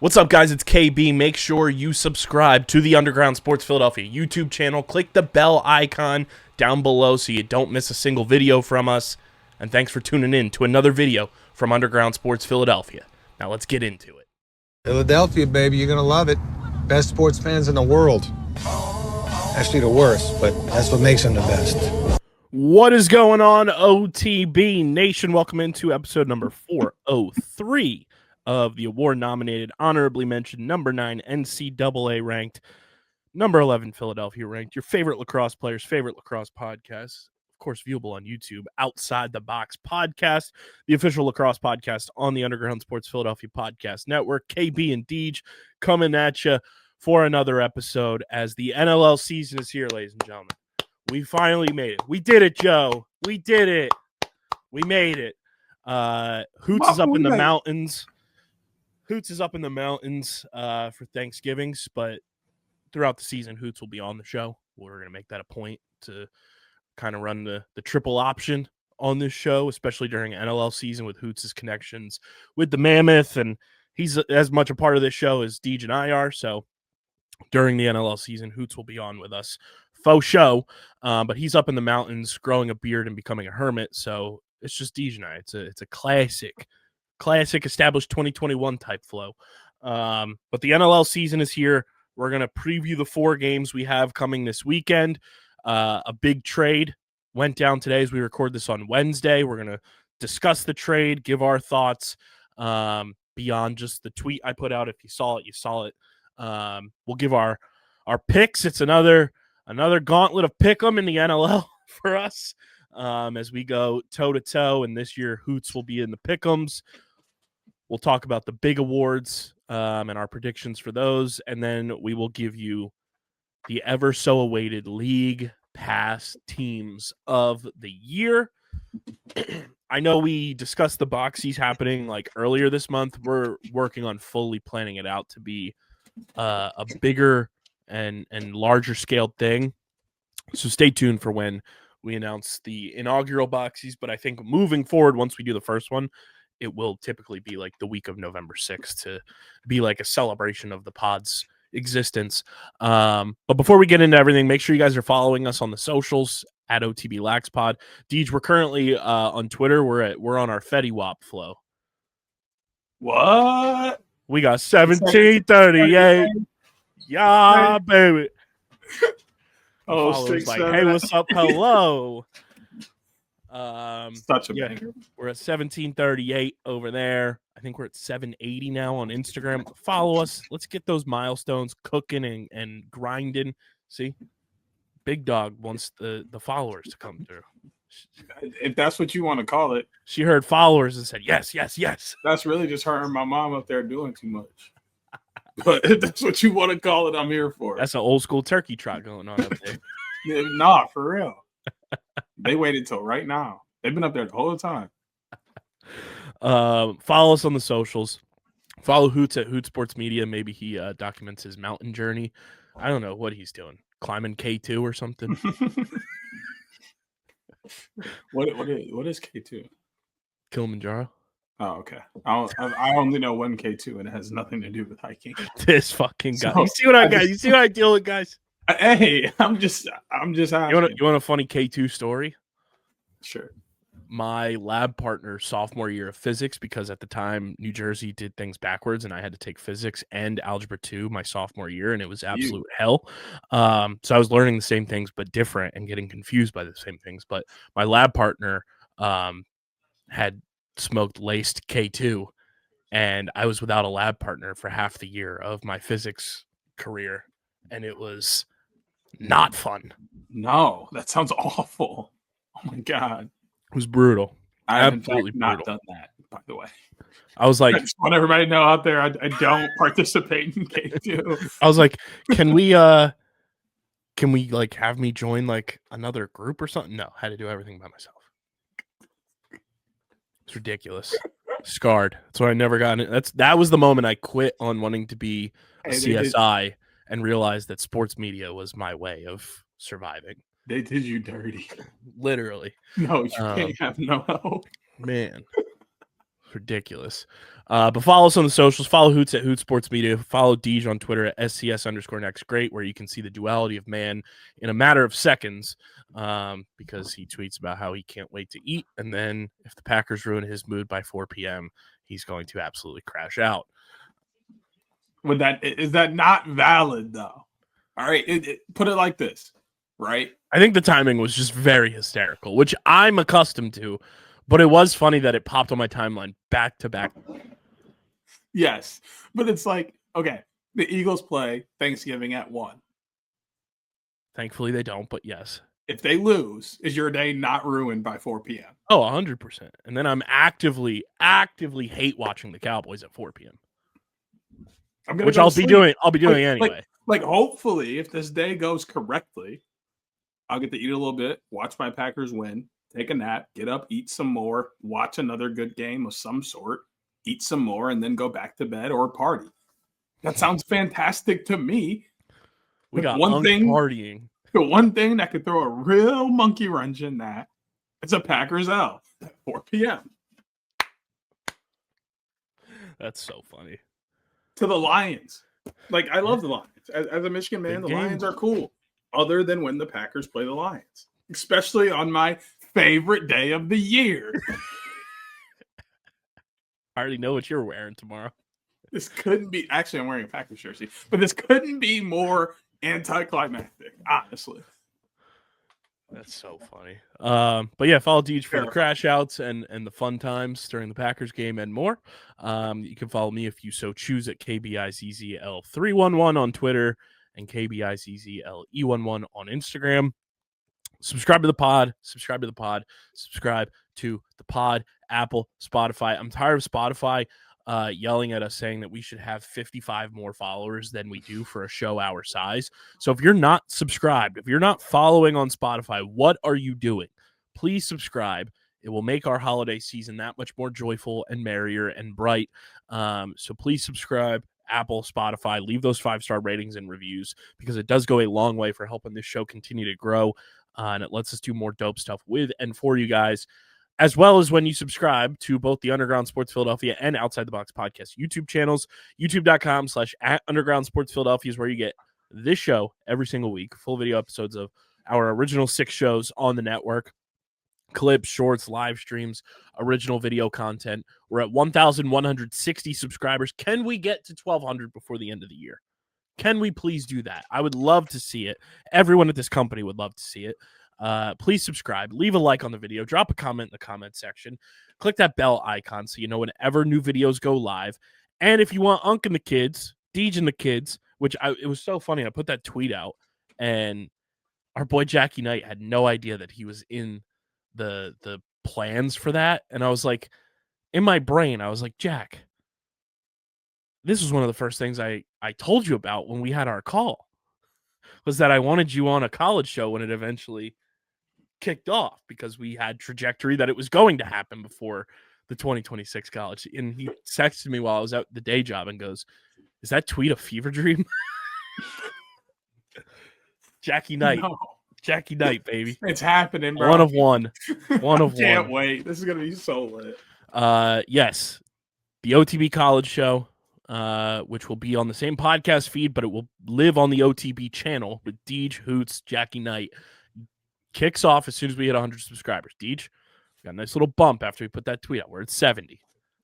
What's up, guys? It's KB. Make sure you subscribe to the Underground Sports Philadelphia YouTube channel. Click the bell icon down below so you don't miss a single video from us. And thanks for tuning in to another video from Underground Sports Philadelphia. Now let's get into it. Philadelphia, baby, you're going to love it. Best sports fans in the world. Actually, the worst, but that's what makes them the best. What is going on, OTB Nation? Welcome into episode number 403 of the award-nominated, honorably mentioned, number 9 NCAA ranked, number 11 Philadelphia ranked, your favorite lacrosse players' favorite lacrosse podcast, of course, viewable on YouTube, Outside the Box podcast, the official lacrosse podcast on the Underground Sports Philadelphia Podcast Network. KB and Deej coming at you for another episode as the NLL season is here, ladies and gentlemen. We finally made it. We did it, Joe. We did it. We made it. Hoots is up in the mountains. Hoots is up in the mountains for Thanksgivings, but throughout the season, Hoots will be on the show. We're going to make that a point to kind of run the triple option on this show, especially during NLL season with Hoots' connections with the Mammoth, and he's as much a part of this show as Deej and I are, so during the NLL season, Hoots will be on with us. Faux show, but he's up in the mountains growing a beard and becoming a hermit, so it's just Deej and I. It's a classic established 2021 type flow. But the NLL season is here. We're going to preview the 4 games we have coming this weekend. A big trade went down today as we record this on Wednesday. We're going to discuss the trade, give our thoughts beyond just the tweet I put out. If you saw it, you saw it. We'll give our picks. It's another gauntlet of pick'em in the NLL for us as we go toe-to-toe, and this year Hoots will be in the pick'ems. We'll talk about the big awards and our predictions for those, and then we will give you the ever-so-awaited League Pass teams of the year. I know we discussed the boxies happening like earlier this month. We're working on fully planning it out to be a bigger and larger scaled thing. So stay tuned for when we announce the inaugural boxies. But I think moving forward, once we do the first one, it will typically be like the week of November 6th to be like a celebration of the pod's existence. But before we get into everything, make sure you guys are following us on the socials at OTB LaxPod. Deej, we're currently on Twitter. We're on our Fetty Wap flow. What? We got 1738. Yeah, baby. Oh, like, hey, what's up? Hello. Such a banger. We're at 1738 over there. I think we're at 780 now on Instagram. Follow us. Let's get those milestones cooking and grinding. See, Big Dog wants the followers to come through. If that's what you want to call it. She heard followers and said, yes. That's really just her and my mom up there doing too much. But if that's what you want to call it, I'm here for it. That's an old school turkey trot going on up there. Yeah, nah, for real. They waited till right now. They've been up there the whole time. Follow us on the socials. Follow Hoots at Hoot Sports Media. Maybe he documents his mountain journey. I don't know what he's doing. Climbing K2 or something. What is K2? Kilimanjaro. Oh, okay. I only know one K2, and it has nothing to do with hiking. This fucking guy. You see what I got? You see what I deal with, guys? Hey, I'm just asking. You want a funny K2 story? Sure. My lab partner sophomore year of physics, because at the time New Jersey did things backwards and I had to take physics and algebra 2 my sophomore year, and it was absolute hell. So I was learning the same things but different and getting confused by the same things. But my lab partner had smoked laced K2, and I was without a lab partner for half the year of my physics career, and it was not fun. No, that sounds awful. Oh my god. It was brutal. I have Absolutely not brutal. done that, by the way. I was like, I just want everybody to know out there, I don't participate in K2. I was like, can we like have me join like another group or something? No, I had to do everything by myself. It's ridiculous. Scarred. That's why I never got it. That was the moment I quit on wanting to be a CSI and realized that sports media was my way of surviving. They did you dirty. Literally. No, you can't have no help. Man. Ridiculous. But follow us on the socials. Follow Hoots at Hoot Sports Media. Follow Deej on Twitter at SCS_next great, where you can see the duality of man in a matter of seconds, because he tweets about how he can't wait to eat. And then if the Packers ruin his mood by 4 p.m., he's going to absolutely crash out. Is that not valid, though? All right, put it like this, right? I think the timing was just very hysterical, which I'm accustomed to, but it was funny that it popped on my timeline back to back. Yes, but it's like, okay, the Eagles play Thanksgiving at 1. Thankfully, they don't, but yes. If they lose, is your day not ruined by 4 p.m.? Oh, 100%. And then I'm actively hate watching the Cowboys at 4 p.m. Which I'll be doing anyway. Like, hopefully, if this day goes correctly, I'll get to eat a little bit, watch my Packers win, take a nap, get up, eat some more, watch another good game of some sort, eat some more, and then go back to bed or party. That sounds fantastic to me. We got partying. The one thing that could throw a real monkey wrench in that is a Packers L at 4 p.m. That's so funny. To the Lions. Like, I love the Lions. As a Michigan man, the Lions are cool. Other than when the Packers play the Lions. Especially on my favorite day of the year. I already know what you're wearing tomorrow. This couldn't be... Actually, I'm wearing a Packers jersey. But this couldn't be more anticlimactic, honestly. That's so funny. But yeah, follow Deej for the crash outs and the fun times during the Packers game and more. You can follow me if you so choose at KBIZZL311 on Twitter and KBIZZLE11 on Instagram. Subscribe to the pod. Apple, Spotify. I'm tired of Spotify yelling at us saying that we should have 55 more followers than we do for a show our size. So if you're not subscribed, if you're not following on Spotify, what are you doing? Please subscribe. It will make our holiday season that much more joyful and merrier and bright. So please subscribe. Apple, Spotify, leave those 5-star ratings and reviews because it does go a long way for helping this show continue to grow. And it lets us do more dope stuff with and for you guys, as well as when you subscribe to both the Underground Sports Philadelphia and Outside the Box Podcast YouTube channels. YouTube.com/@Underground Sports Philadelphia is where you get this show every single week. Full video episodes of our original 6 shows on the network. Clips, shorts, live streams, original video content. We're at 1,160 subscribers. Can we get to 1,200 before the end of the year? Can we please do that? I would love to see it. Everyone at this company would love to see it. Please subscribe. Leave a like on the video. Drop a comment in the comment section. Click that bell icon so you know whenever new videos go live. And if you want Unc and the kids, Deej and the kids, it was so funny. I put that tweet out, and our boy Jackie Knight had no idea that he was in the plans for that. And I was like, in my brain, I was like, Jack, this was one of the first things I told you about when we had our call, was that I wanted you on a college show when it eventually kicked off, because we had trajectory that it was going to happen before the 2026 college. And he texted me while I was out the day job and goes, is that tweet a fever dream? Jackie Knight. No. Jackie Knight, baby. It's happening, bro. One of one. Can't wait. This is going to be so lit. Yes. The OTB College Show, which will be on the same podcast feed, but it will live on the OTB channel with Deej, Hoots, Jackie Knight. Kicks off as soon as we hit 100 subscribers. Deej, we got a nice little bump after we put that tweet out. We're at 70.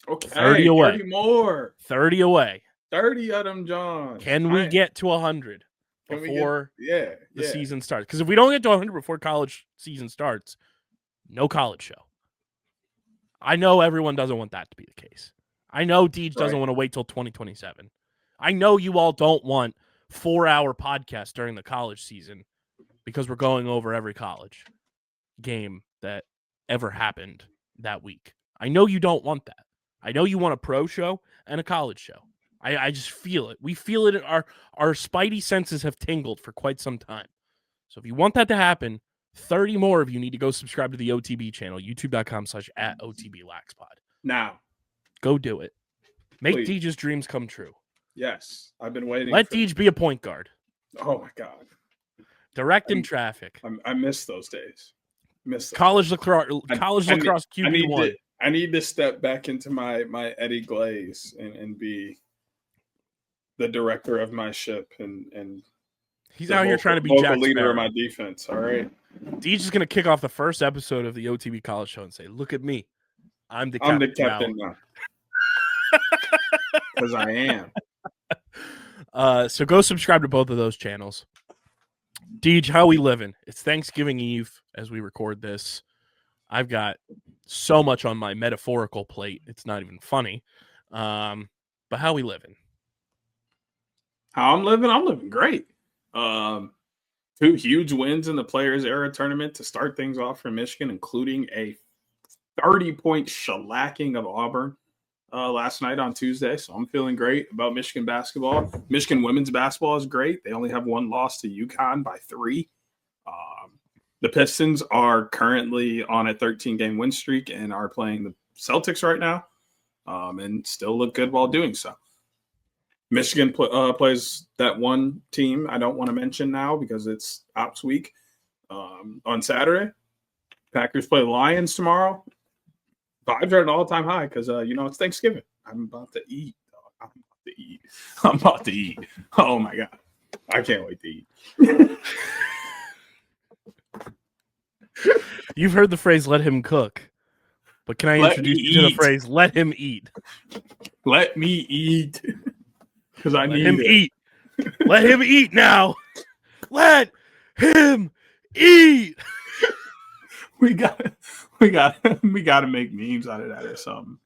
Okay. 30 away. 30 more. 30 away. 30 of them, John. Can we get to 100 before the season starts? Because if we don't get to 100 before college season starts, no college show. I know everyone doesn't want that to be the case. I know Deej doesn't want to wait till 2027. I know you all don't want 4-hour podcasts during the college season because we're going over every college game that ever happened that week. I know you don't want that. I know you want a pro show and a college show. I just feel it. We feel it. Our spidey senses have tingled for quite some time. So if you want that to happen, 30 more of you need to go subscribe to the OTB channel, youtube.com/@OTBLaxPod. Now. Go do it. Make Deej's dreams come true. Yes. I've been waiting. Let Deej be a point guard. Oh, my God. Direct traffic. I miss those days. College lacrosse QB1. I need to step back into my Eddie Glaze and be the director of my ship and he's out here trying to be vocal Jack leader Sparrow. of my defense. All right. Deej is going to kick off the first episode of the OTB College Show and say, "Look at me, I'm the captain now." Because I am. So go subscribe to both of those channels. Deej, how we living? It's Thanksgiving Eve as we record this. I've got so much on my metaphorical plate. It's not even funny. But how we living? How I'm living great. 2 huge wins in the Players Era tournament to start things off for Michigan, including a 30-point shellacking of Auburn last night on Tuesday. So I'm feeling great about Michigan basketball. Michigan women's basketball is great. They only have 1 loss to UConn by 3. The Pistons are currently on a 13-game win streak and are playing the Celtics right now, and still look good while doing so. Michigan plays that one team I don't want to mention now because it's Ops Week on Saturday. Packers play the Lions tomorrow. Vibes are at an all-time high because, it's Thanksgiving. I'm about to eat. I'm about to eat. Oh, my God. I can't wait to eat. You've heard the phrase, let him cook. But can I introduce you to the phrase, let him eat? Let me eat. Because I need him it. Eat. Let him eat now. Let him eat. We got to make memes out of that or something.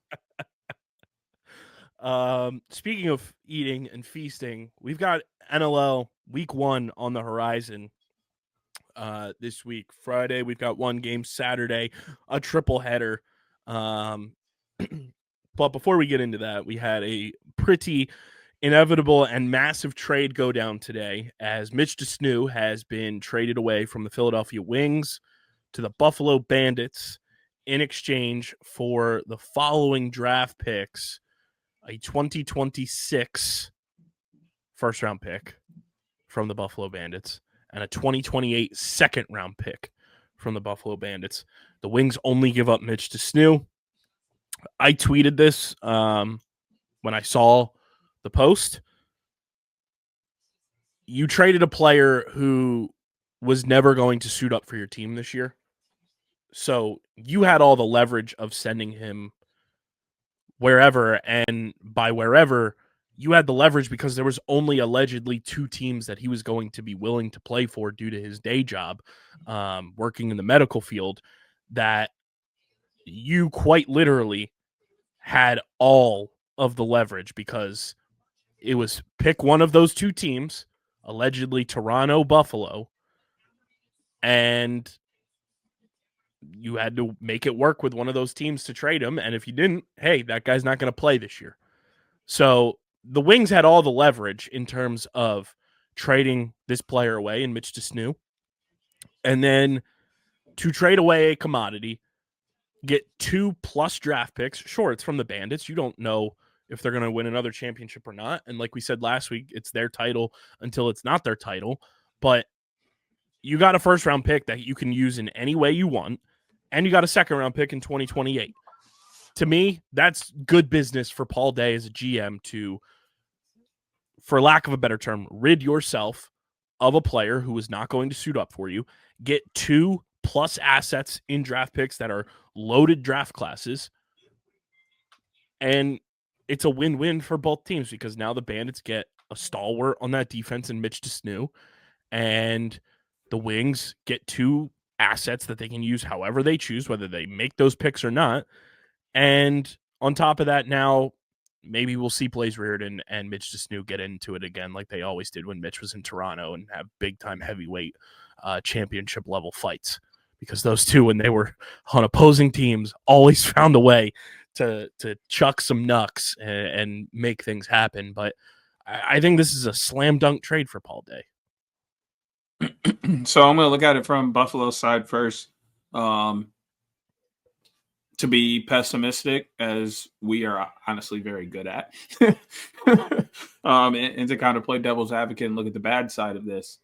Speaking of eating and feasting, we've got NLL Week 1 on the horizon. This week, Friday, we've got 1 game. Saturday, a triple header. But before we get into that, we had a pretty inevitable and massive trade go down today as Mitch DeSnew has been traded away from the Philadelphia Wings to the Buffalo Bandits in exchange for the following draft picks: a 2026 first-round pick from the Buffalo Bandits and a 2028 second-round pick from the Buffalo Bandits. The Wings only give up Mitch DeSnew. I tweeted this when I saw the post. You traded a player who was never going to suit up for your team this year. So you had all the leverage of sending him wherever, and by wherever, you had the leverage because there was only allegedly 2 teams that he was going to be willing to play for due to his day job, working in the medical field, that you quite literally had all of the leverage because it was pick one of those 2 teams, allegedly Toronto, Buffalo, and you had to make it work with one of those teams to trade him. And if you didn't, hey, that guy's not going to play this year. So the Wings had all the leverage in terms of trading this player away in Mitch DeSnew. And then to trade away a commodity, get 2+ draft picks. Sure, it's from the Bandits. You don't know if they're going to win another championship or not. And like we said last week, it's their title until it's not their title. But you got a first-round pick that you can use in any way you want, and you got a second-round pick in 2028. To me, that's good business for Paul Day as a GM to, for lack of a better term, rid yourself of a player who is not going to suit up for you, get 2+ assets in draft picks that are loaded draft classes, and it's a win-win for both teams because now the Bandits get a stalwart on that defense in Mitch DeSnew, and the Wings get 2 assets that they can use however they choose, whether they make those picks or not. And on top of that, now maybe we'll see Blaze Reardon and Mitch DeSnew get into it again like they always did when Mitch was in Toronto and have big-time heavyweight championship-level fights. Because those 2, when they were on opposing teams, always found a way to chuck some knucks and make things happen. But I think this is a slam dunk trade for Paul Day. So I'm going to look at it from Buffalo's side first. To be pessimistic, as we are honestly very good at, and to kind of play devil's advocate and look at the bad side of this.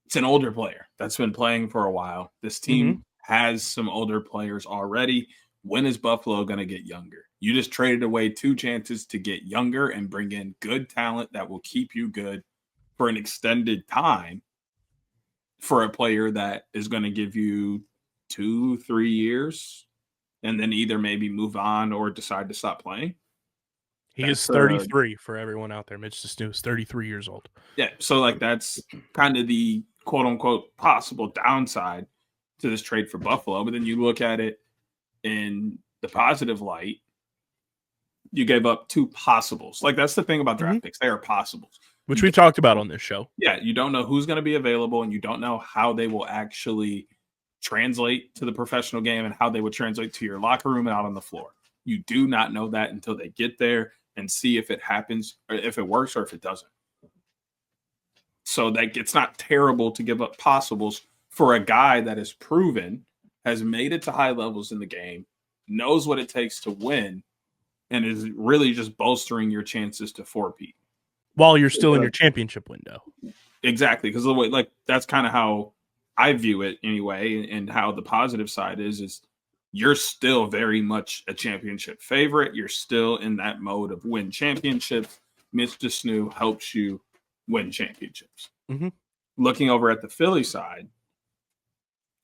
It's an older player that's been playing for a while. This team has some older players already. when is Buffalo going to get younger? You just traded away 2 chances to get younger and bring in good talent that will keep you good for an extended time for a player that is going to give you 2-3 years and then either maybe move on or decide to stop playing. He is 33 for everyone out there. Mitch Desnu is 33 years old. Yeah, so like that's kind of the quote-unquote possible downside to this trade for Buffalo. But then you look at it in the positive light, you gave up 2 possibles. Like that's the thing about draft picks. They are possibles. Which we talked about on this show. Yeah, you don't know who's going to be available and you don't know how they will actually translate to the professional game and how they would translate to your locker room and out on the floor. You do not know that until they get there and see if it happens, or if it works or if it doesn't. So that it's not terrible to give up possibles for a guy that is proven, has made it to high levels in the game, knows what it takes to win, and is really just bolstering your chances to four-peat. While you're still in your championship window. Exactly, because the way, like, that's kind of how I view it anyway, and how the positive side is you're still very much a championship favorite. You're still in that mode of win championships. Mitch Desnu helps you win championships. Mm-hmm. Looking over at the Philly side,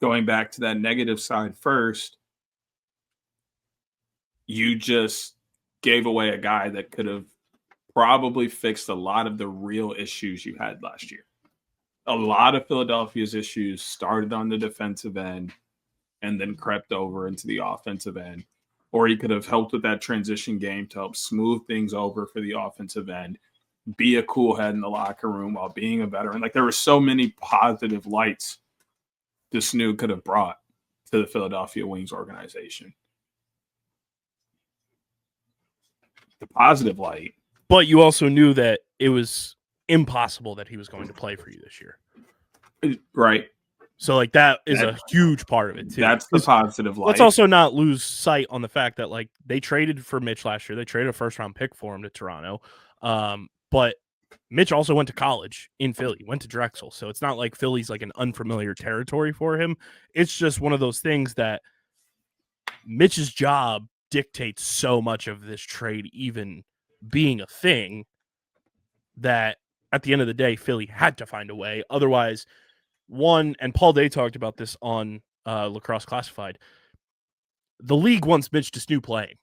going back to that negative side first, you just gave away a guy that could have probably fixed a lot of the real issues you had last year. A lot of Philadelphia's issues started on the defensive end and then crept over into the offensive end. Or he could have helped with that transition game to help smooth things over for the offensive end, be a cool head in the locker room while being a veteran. Like, there were so many positive lights Desnu could have brought to the Philadelphia Wings organization. The positive light. But you also knew that it was impossible that he was going to play for you this year. Right. So, like, that is a huge part of it, too. That's the positive light. Let's also not lose sight on the fact that, like, they traded for Mitch last year. They traded a first-round pick for him to Toronto. But Mitch also went to college in Philly, went to Drexel. So it's not like Philly's, like, an unfamiliar territory for him. It's just one of those things that Mitch's job dictates so much of this trade even being a thing that at the end of the day, Philly had to find a way. Otherwise, and Paul Day talked about this on Lacrosse Classified, the league wants Mitch Desnu playing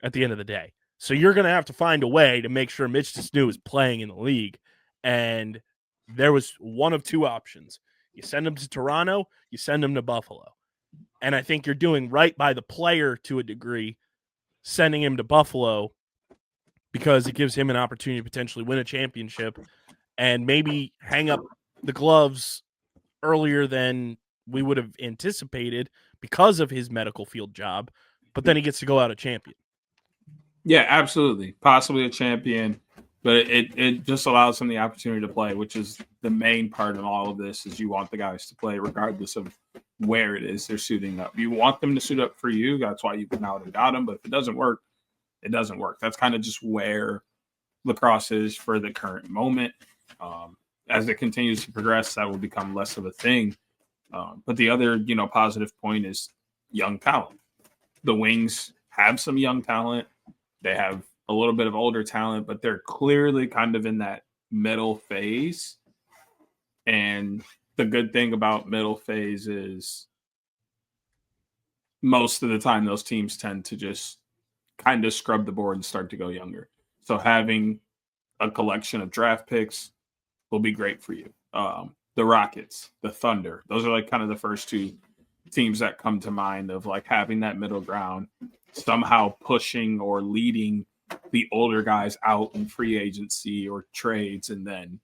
at the end of the day. So you're going to have to find a way to make sure Mitch Desnu is playing in the league. And there was one of 2 options. You send him to Toronto, you send him to Buffalo. And I think you're doing right by the player to a degree, sending him to Buffalo, because it gives him an opportunity to potentially win a championship and maybe hang up the gloves earlier than we would have anticipated because of his medical field job. But then he gets to go out a champion. Yeah, absolutely. Possibly a champion, but it just allows him the opportunity to play, which is the main part of all of this, is you want the guys to play regardless of where it is they're suiting up. You want them to suit up for you. That's why you've been out and got them. But if it doesn't work, it doesn't work. That's kind of just where lacrosse is for the current moment. As it continues to progress, that will become less of a thing. But the other, positive point is young talent. The Wings have some young talent. They have a little bit of older talent, but they're clearly kind of in that middle phase. And the good thing about middle phase is most of the time those teams tend to just kind of scrub the board and start to go younger. So having a collection of draft picks will be great for you. The Rockets, the Thunder, those are like kind of the first 2 teams that come to mind of like having that middle ground, somehow pushing or leading the older guys out in free agency or trades, and then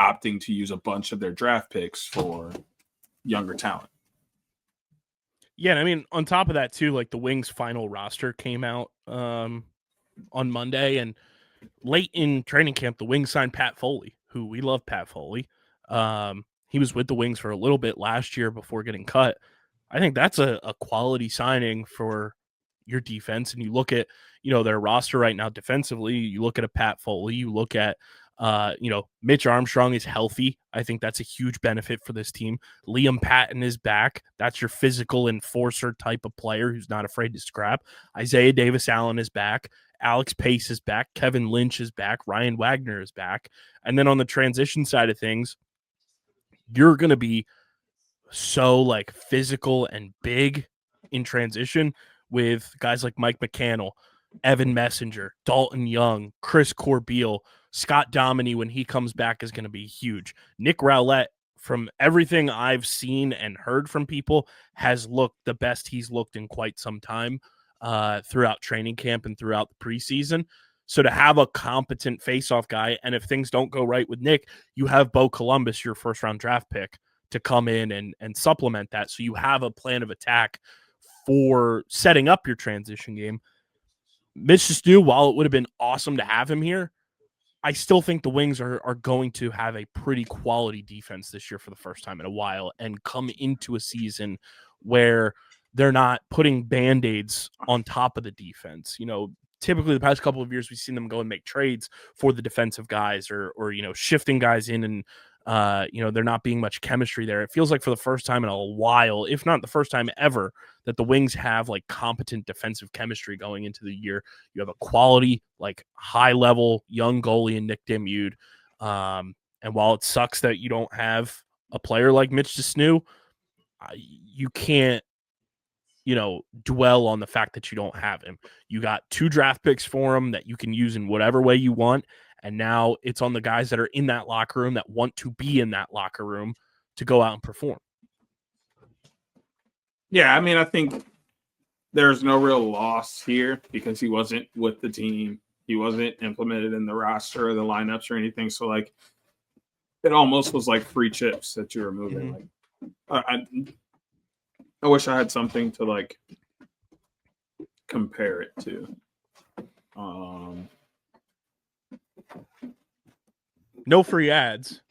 opting to use a bunch of their draft picks for younger talent. Yeah, and I mean, on top of that too, like the Wings' final roster came out on Monday, and late in training camp, the Wings signed Pat Foley, who we love. Pat Foley. He was with the Wings for a little bit last year before getting cut. I think that's a quality signing for your defense. And you look at, their roster right now defensively, you look at a Pat Foley, you look at Mitch Armstrong is healthy. I think that's a huge benefit for this team. Liam Patton is back. That's your physical enforcer type of player who's not afraid to scrap. Isaiah Davis-Allen is back. Alex Pace is back. Kevin Lynch is back. Ryan Wagner is back. And then on the transition side of things, you're going to be so like physical and big in transition with guys like Mike McCannell, Evan Messenger, Dalton Young, Chris Corbeil, Scott Dominy when he comes back is going to be huge. Nick Rowlett, from everything I've seen and heard from people, has looked the best he's looked in quite some time throughout training camp and throughout the preseason. So to have a competent faceoff guy, and if things don't go right with Nick, you have Bo Columbus, your first-round draft pick, to come in and supplement that. So you have a plan of attack for setting up your transition game. Mitch Stew, while it would have been awesome to have him here, I still think the Wings are going to have a pretty quality defense this year for the first time in a while and come into a season where they're not putting Band-Aids on top of the defense. Typically the past couple of years we've seen them go and make trades for the defensive guys or shifting guys in and there not being much chemistry there. It feels like for the first time in a while, if not the first time ever, that the Wings have like competent defensive chemistry going into the year. You have a quality, like high level young goalie in Nick Demude. And while it sucks that you don't have a player like Mitch Desnew, you can't, dwell on the fact that you don't have him. You got 2 draft picks for him that you can use in whatever way you want. And now it's on the guys that are in that locker room that want to be in that locker room to go out and perform. Yeah, I mean, I think there's no real loss here because he wasn't with the team. He wasn't implemented in the roster or the lineups or anything. So, like, it almost was like free chips that you were moving. Mm-hmm. I wish I had something to, like, compare it to. No free ads.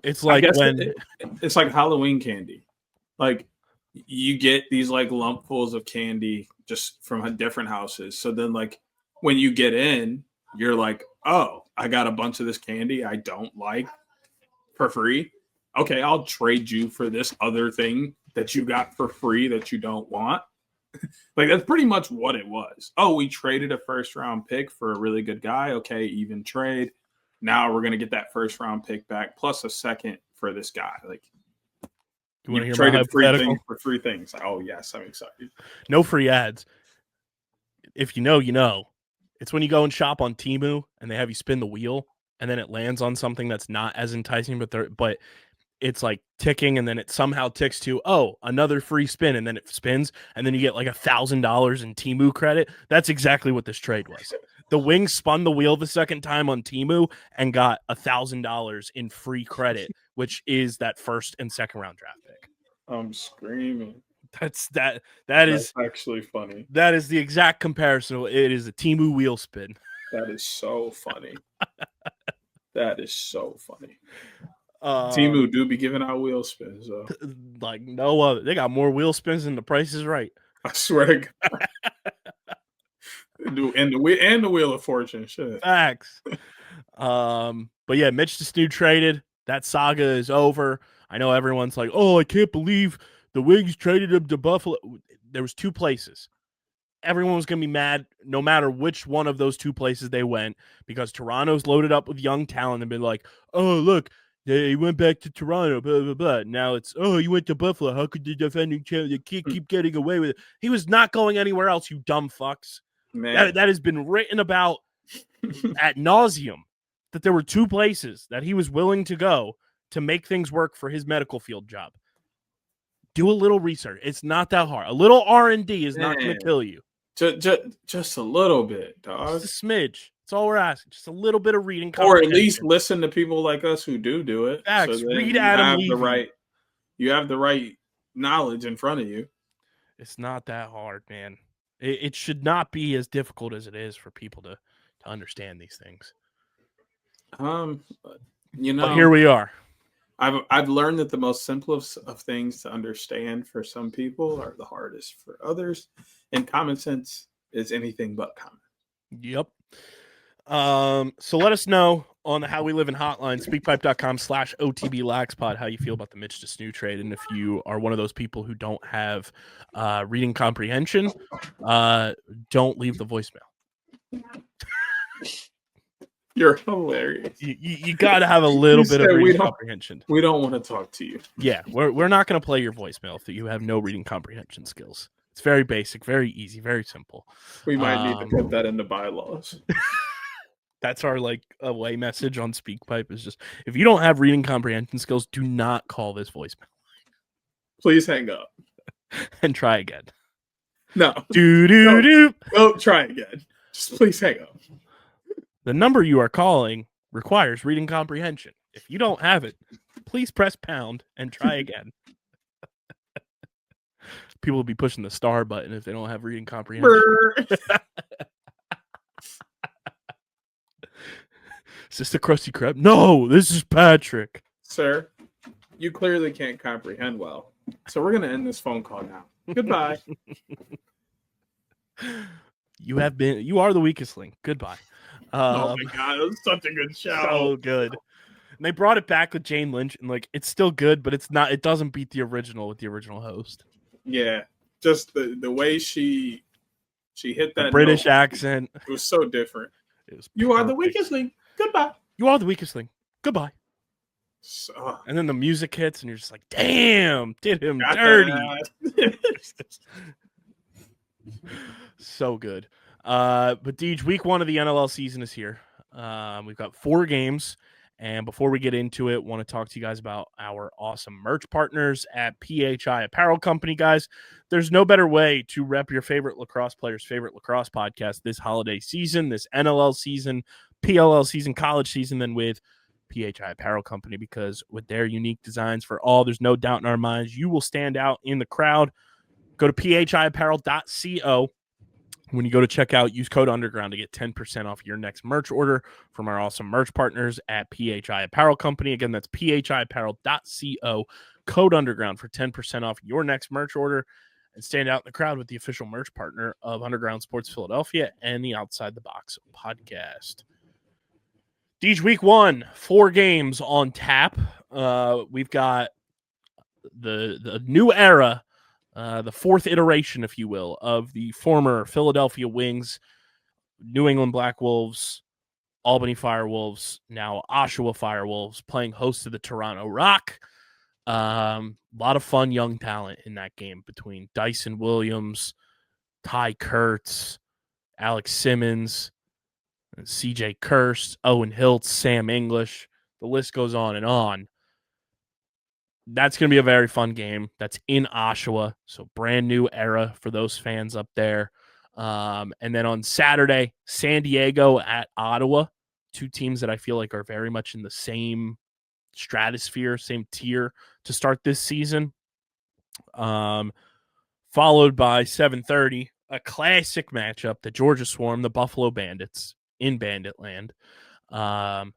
It's like it's like Halloween candy. Like you get these like lumpfuls of candy just from different houses. So then like when you get in, you're like, oh, I got a bunch of this candy I don't like for free. Okay, I'll trade you for this other thing that you got for free that you don't want. Like that's pretty much what it was. Oh, we traded a first round pick for a really good guy. Okay, even trade. Now we're gonna get that first round pick back plus a second for this guy. Like you traded free things for free things. Oh yes, I'm excited. No free ads. If you know. It's when you go and shop on Temu and they have you spin the wheel and then it lands on something that's not as enticing, but it's like ticking and then it somehow ticks to, oh, another free spin, and then it spins and then you get like $1,000 in Temu credit. That's exactly what this trade was. The Wings spun the wheel the second time on Temu and got $1,000 in free credit, which is that first and second round draft pick. I'm screaming. That's actually funny. That is the exact comparison. It is a Temu wheel spin. That is so funny. That is so funny. Temu do be giving out wheel spins, though. Like no other. They got more wheel spins than The Price is Right. I swear to God. And the Wheel of Fortune. Shit. Facts. But yeah, Mitch Desnew traded. That saga is over. I know everyone's like, oh, I can't believe the Wings traded him to Buffalo. There was 2 places. Everyone was going to be mad no matter which one of those 2 places they went because Toronto's loaded up with young talent and been like, oh, look, he went back to Toronto, blah, blah, blah. Now it's, oh, he went to Buffalo. How could the defending champion keep getting away with it? He was not going anywhere else, you dumb fucks. That has been written about ad nauseum, that there were 2 places that he was willing to go to make things work for his medical field job. Do a little research. It's not that hard. A little R&D is not going to kill you. Just a little bit, dog. Just a smidge. That's all we're asking. Just a little bit of reading. Or at least listen to people like us who do it. Facts. So read Adam Levy. You have the right knowledge in front of you. It's not that hard, man. It should not be as difficult as it is for people to understand these things. But here we are. I've learned that the most simplest of things to understand for some people are the hardest for others, and common sense is anything but common. Yep. So let us know on the How We Live in hotline, speakpipe.com/OTBLaxPod, how you feel about the Mitch DeSnew trade. And if you are one of those people who don't have reading comprehension, don't leave the voicemail. You're hilarious. You got to have a little bit of reading comprehension. We don't want to talk to you. Yeah, we're not going to play your voicemail if you have no reading comprehension skills. It's very basic, very easy, very simple. We might need to put that in the bylaws. That's our away message on SpeakPipe is just, if you don't have reading comprehension skills, do not call this voicemail. Please hang up. And try again. No. No, try again. Just please hang up. The number you are calling requires reading comprehension. If you don't have it, please press pound and try again. People will be pushing the star button if they don't have reading comprehension. Is this the Krusty Krab? No, this is Patrick. Sir, you clearly can't comprehend well. So we're going to end this phone call now. Goodbye. You are the weakest link. Goodbye. Oh my God, it was such a good show. So good. And they brought it back with Jane Lynch, and it's still good, but it doesn't beat the original with the original host. Yeah. Just the way she hit that British accent. It was so different. You are the weakest link. Goodbye. You are the weakest link. Goodbye. And then the music hits, and you're just like, damn, did him dirty. So good. But Deej, week 1 of the NLL season is here. We've got 4 games. And before we get into it, want to talk to you guys about our awesome merch partners at PHI Apparel Company, guys. There's no better way to rep your favorite lacrosse player's favorite lacrosse podcast this holiday season, this NLL season, PLL season, college season, than with PHI Apparel Company, because with their unique designs for all, there's no doubt in our minds you will stand out in the crowd. Go to phiapparel.co. When you go to checkout, use code Underground to get 10% off your next merch order from our awesome merch partners at PHI Apparel Company. Again, that's phiapparel.co, code Underground for 10% off your next merch order, and stand out in the crowd with the official merch partner of Underground Sports Philadelphia and the Outside the Box podcast. Deej, week 1, 4 games on tap. We've got the new era, the 4th iteration, if you will, of the former Philadelphia Wings, New England Black Wolves, Albany Firewolves, now Oshawa Firewolves, playing host to the Toronto Rock. A lot of fun young talent in that game between Dyson Williams, Ty Kurtz, Alex Simmons, CJ Kirst, Owen Hiltz, Sam English. The list goes on and on. That's going to be a very fun game. That's in Oshawa, so brand new era for those fans up there. And then on Saturday, San Diego at Ottawa, 2 teams that I feel like are very much in the same stratosphere, same tier to start this season. Followed by 7:30, a classic matchup, the Georgia Swarm, the Buffalo Bandits in Bandit Land. And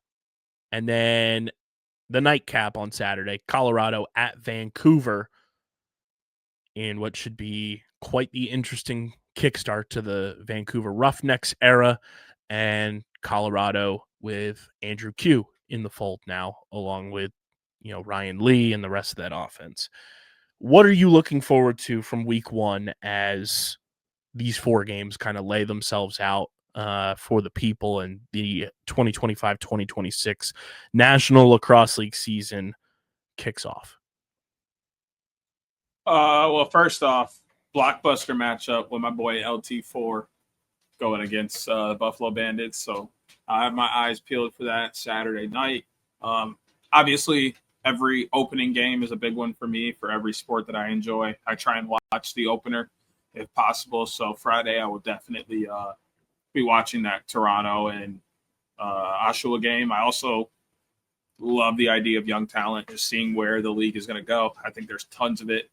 then the nightcap on Saturday, Colorado at Vancouver, in what should be quite the interesting kickstart to the Vancouver Roughnecks era, and Colorado with Andrew Q in the fold now, along with Ryan Lee and the rest of that offense. What are you looking forward to from week 1 as these 4 games kind of lay themselves out for the people and the 2025-2026 National Lacrosse League season kicks off? Well, first off, blockbuster matchup with my boy LT4 going against Buffalo Bandits. So I have my eyes peeled for that Saturday night. Obviously, every opening game is a big one for me for every sport that I enjoy. I try and watch the opener if possible. So Friday, I will definitely be watching that Toronto and Oshawa game. I also love the idea of young talent, just seeing where the league is going to go. I think there's tons of it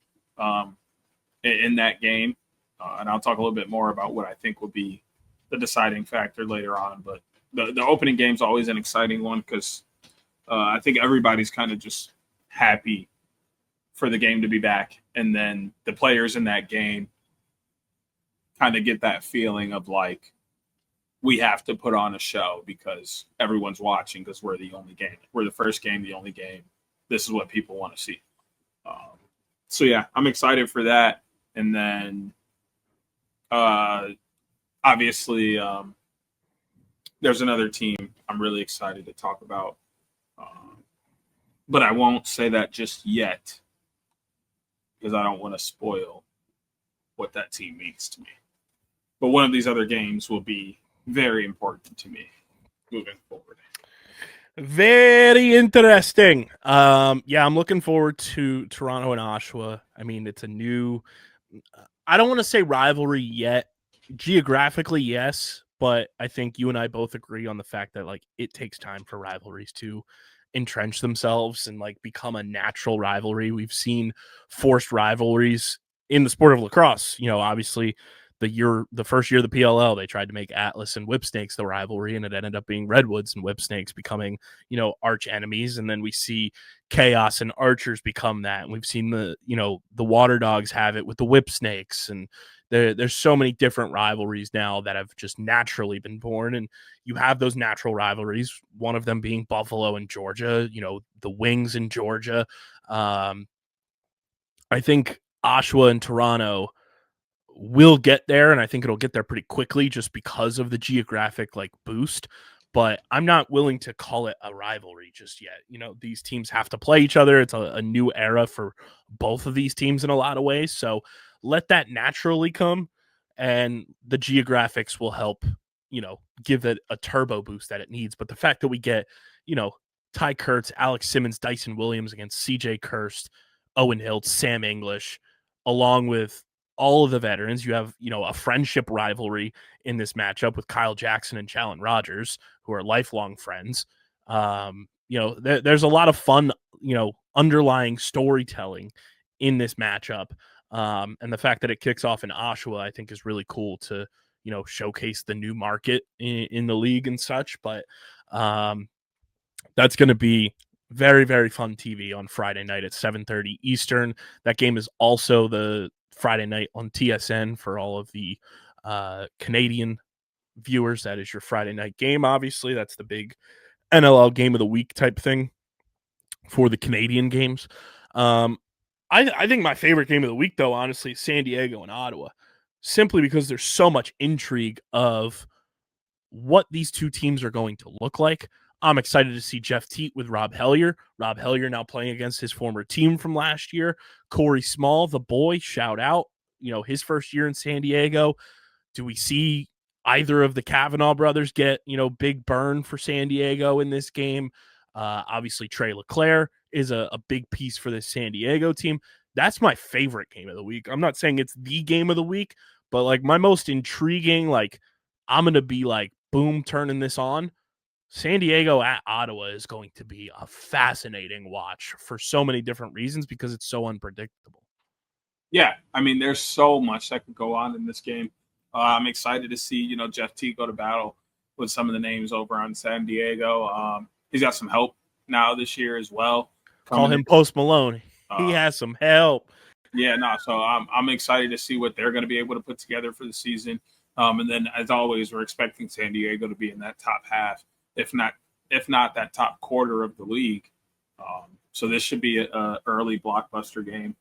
in that game. And I'll talk a little bit more about what I think will be the deciding factor later on. But the opening game is always an exciting one because I think everybody's kind of just happy for the game to be back. And then the players in that game kind of get that feeling of like, we have to put on a show because everyone's watching because we're the only game. We're the first game, the only game. This is what people want to see. So, yeah, I'm excited for that. And then, obviously, there's another team I'm really excited to talk about. But I won't say that just yet because I don't want to spoil what that team means to me. But one of these other games will be very important to me moving forward. Very interesting. Yeah, I'm looking forward to Toronto and Oshawa. I mean, it's a new, I don't want to say rivalry yet. Geographically, yes, but I think you and I both agree on the fact that like it takes time for rivalries to entrench themselves and like become a natural rivalry. We've seen forced rivalries in the sport of lacrosse. You know, obviously the first year of the PLL, they tried to make Atlas and Whipsnakes the rivalry, and it ended up being Redwoods and Whipsnakes becoming, you know, arch enemies. And then we see Chaos and Archers become that. And we've seen the Water Dogs have it with the Whipsnakes. And there's so many different rivalries now that have just naturally been born. And you have those natural rivalries, one of them being Buffalo and Georgia, you know, the Wings in Georgia. I think Oshawa and Toronto will get there, and I think it'll get there pretty quickly just because of the geographic like boost. But I'm not willing to call it a rivalry just yet. You know, these teams have to play each other. It's a new era for both of these teams in a lot of ways. So let that naturally come, and the geographics will help, you know, give it a turbo boost that it needs. But the fact that we get, you know, Ty Kurtz, Alex Simmons, Dyson Williams against CJ Kirst, Owen Hilt, Sam English, along with all of the veterans. You have, you know, a friendship rivalry in this matchup with Kyle Jackson and Challen Rogers, who are lifelong friends. You know, there's a lot of fun, you know, underlying storytelling in this matchup. And the fact that it kicks off in Oshawa, I think is really cool to, you know, showcase the new market in the league and such. But that's going to be very, very fun TV on Friday night at 7:30 Eastern. That game is also the Friday night on TSN for all of the Canadian viewers. That is your Friday night game. Obviously, that's the big NLL game of the week type thing for the Canadian games. I think my favorite game of the week, though, honestly, is San Diego and Ottawa, simply because there's so much intrigue of what these two teams are going to look like. I'm excited to see Jeff Teat with Rob Hellier. Rob Hellier now playing against his former team from last year. Corey Small, the boy, shout out. You know, his first year in San Diego. Do we see either of the Kavanaugh brothers get, you know, big burn for San Diego in this game? Obviously, Trey LeClaire is a big piece for this San Diego team. That's my favorite game of the week. I'm not saying it's the game of the week, but like my most intriguing, like I'm going to be like, boom, turning this on. San Diego at Ottawa is going to be a fascinating watch for so many different reasons because it's so unpredictable. Yeah, I mean, there's so much that could go on in this game. I'm excited to see, you know, Jeff T go to battle with some of the names over on San Diego. He's got some help now this year as well. Call him Post Malone. He has some help. Yeah, no. So I'm excited to see what they're going to be able to put together for the season. And then, as always, we're expecting San Diego to be in that top half, if not that top quarter of the league. So this should be an early blockbuster game.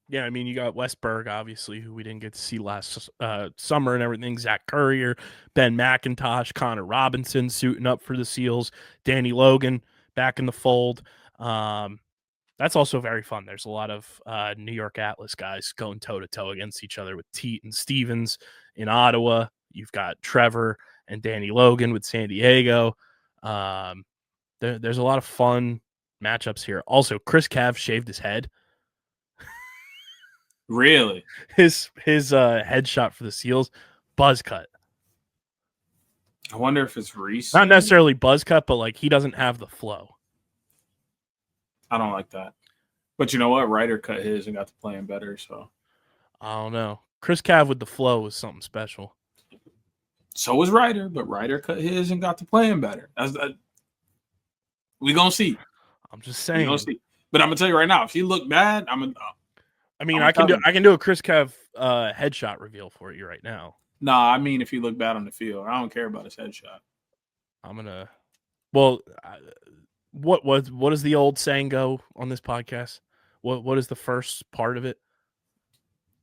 Yeah, I mean, you got Westberg, obviously, who we didn't get to see last summer and everything. Zach Currier, Ben McIntosh, Connor Robinson suiting up for the Seals, Danny Logan back in the fold. That's also very fun. There's a lot of New York Atlas guys going toe-to-toe against each other with Teat and Stevens in Ottawa. You've got Trevor and Danny Logan with San Diego. There's a lot of fun matchups here. Also, Chris Cav shaved his head. Really? His headshot for the Seals, buzz cut. I wonder if it's recent. Not necessarily buzz cut, but like he doesn't have the flow. I don't like that. But you know what? Ryder cut his and got to playing better. So I don't know. Chris Cav with the flow was something special. So was Ryder, but Ryder cut his and got to playing better. We gonna see. I'm just saying. Gonna see. But I'm gonna tell you right now, if he looked bad, I can do a Chris Cav headshot reveal for you right now. Nah, I mean if you look bad on the field. I don't care about his headshot. I'm gonna. Well, what does the old saying go on this podcast? What is the first part of it?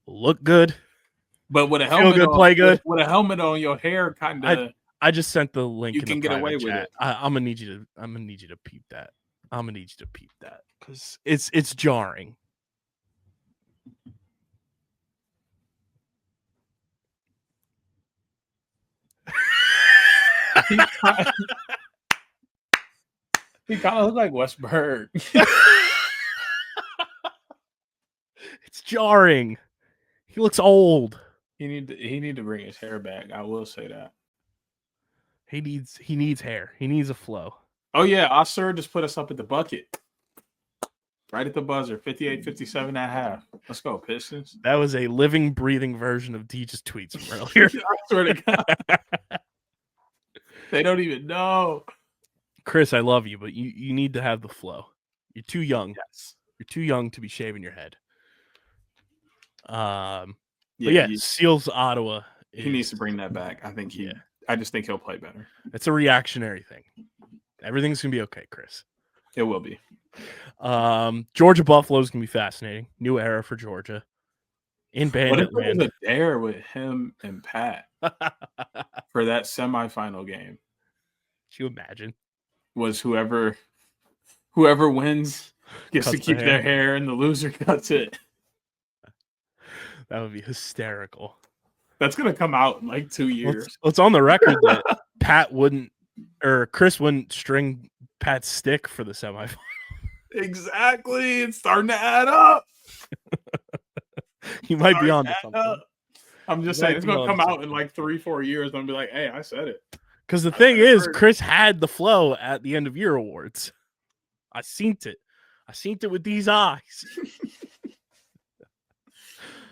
Look good. But with a Feel helmet good, on, play good. with a helmet on, your hair kind of. I just sent the link You in can the get private away with chat. it. I'm gonna need you to peep that. I'm gonna need you to peep that because it's jarring. He kind of looks like Westberg. It's jarring. He looks old. He need to bring his hair back. I will say that. He needs hair. He needs a flow. Oh yeah, Osir just put us up at the bucket. Right at the buzzer, 58-57 at half. Let's go, Pistons. That was a living, breathing version of Deej's tweets from earlier. I swear to God. They don't even know. Chris, I love you, but you need to have the flow. You're too young. Yes. You're too young to be shaving your head. But Yeah, Seals Ottawa. He needs to bring that back. I just think he'll play better. It's a reactionary thing. Everything's gonna be okay, Chris. It will be. Georgia Buffalo is gonna be fascinating. New era for Georgia. In Bandit What if land. there was a dare with him and Pat for that semifinal game? Can you imagine? Was whoever wins gets Cuts to keep the their hair and the loser cuts it. That would be hysterical. That's gonna come out in like 2 years. It's on the record that Chris wouldn't string Pat's stick for the semifinal. Exactly. It's starting to add up. You might be on to something. I'm just saying it's gonna come out in like 3-4 years. I'm gonna be like, hey, I said it. Because the thing is, Chris had the flow at the end of year awards. I seen it. I seen it with these eyes.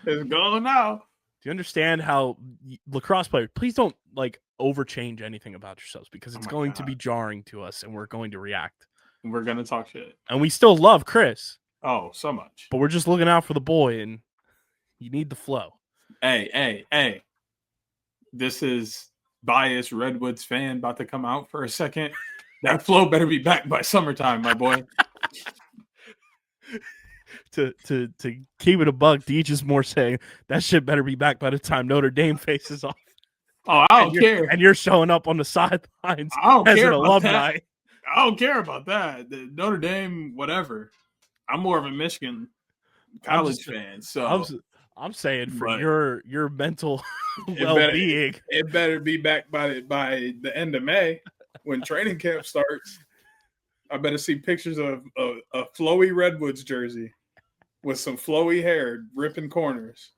It's gone now. Do you understand how lacrosse players, please don't like overchange anything about yourselves because it's going to be jarring to us and we're going to react. We're going to talk shit. And we still love Chris. Oh, so much. But we're just looking out for the boy and you need the flow. Hey. This is biased Redwoods fan about to come out for a second. That flow better be back by summertime, my boy. To keep it a buck, Deej is more saying that shit better be back by the time Notre Dame faces off. Oh, I don't care. And you're showing up on the sidelines as an alumni. That. I don't care about that. The Notre Dame, whatever. I'm more of a Michigan college fan. So I'm saying for your mental well-being, it better be back by the end of May when training camp starts. I better see pictures of a flowy Redwoods jersey with some flowy hair ripping corners.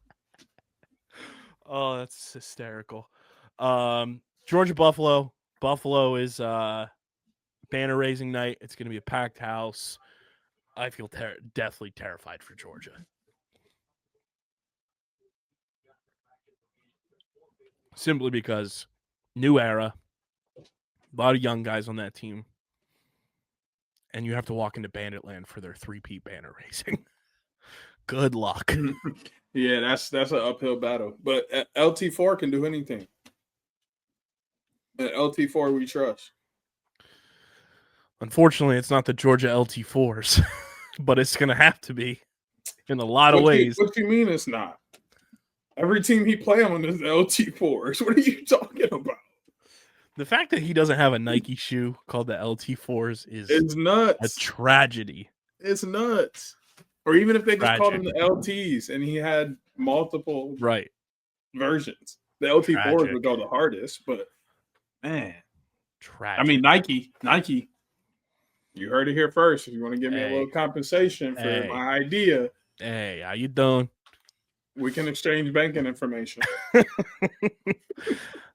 Oh, that's hysterical. Georgia Buffalo. Buffalo is banner raising night. It's going to be a packed house. I feel deathly terrified for Georgia. Simply because new era, a lot of young guys on that team, and you have to walk into Bandit Land for their 3-peat banner raising. Good luck. Yeah, that's an uphill battle. But LT4 can do anything. At LT4 we trust. Unfortunately, it's not the Georgia LT4s, but it's going to have to be in a lot of ways. What do you mean it's not? Every team he play on is LT4s. What are you talking about? The fact that he doesn't have a Nike shoe called the LT4s is nuts. A tragedy. It's nuts. Or even if they just called him the LTs and he had multiple versions. The LT4s would go the hardest, but man. Tragic. I mean, Nike. You heard it here first. If you want to give me a little compensation for my idea. Hey, how you doing? We can exchange banking information.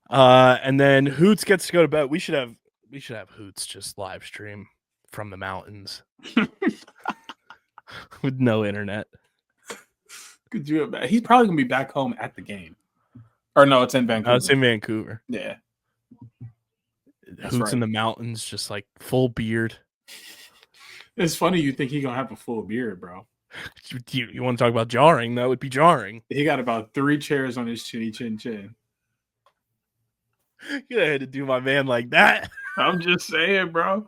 And then Hoots gets to go to bed. We should have Hoots just live stream from the mountains with no internet. Could you imagine? He's probably gonna be back home at the game. Or no, it's in Vancouver. No, it's in Vancouver. Yeah. Hoots in the mountains, just like full beard. It's funny you think he's gonna have a full beard, bro. You want to talk about jarring? That would be jarring. He got about 3 chairs on his chinny chin chin. You had to do my man like that. I'm just saying, bro.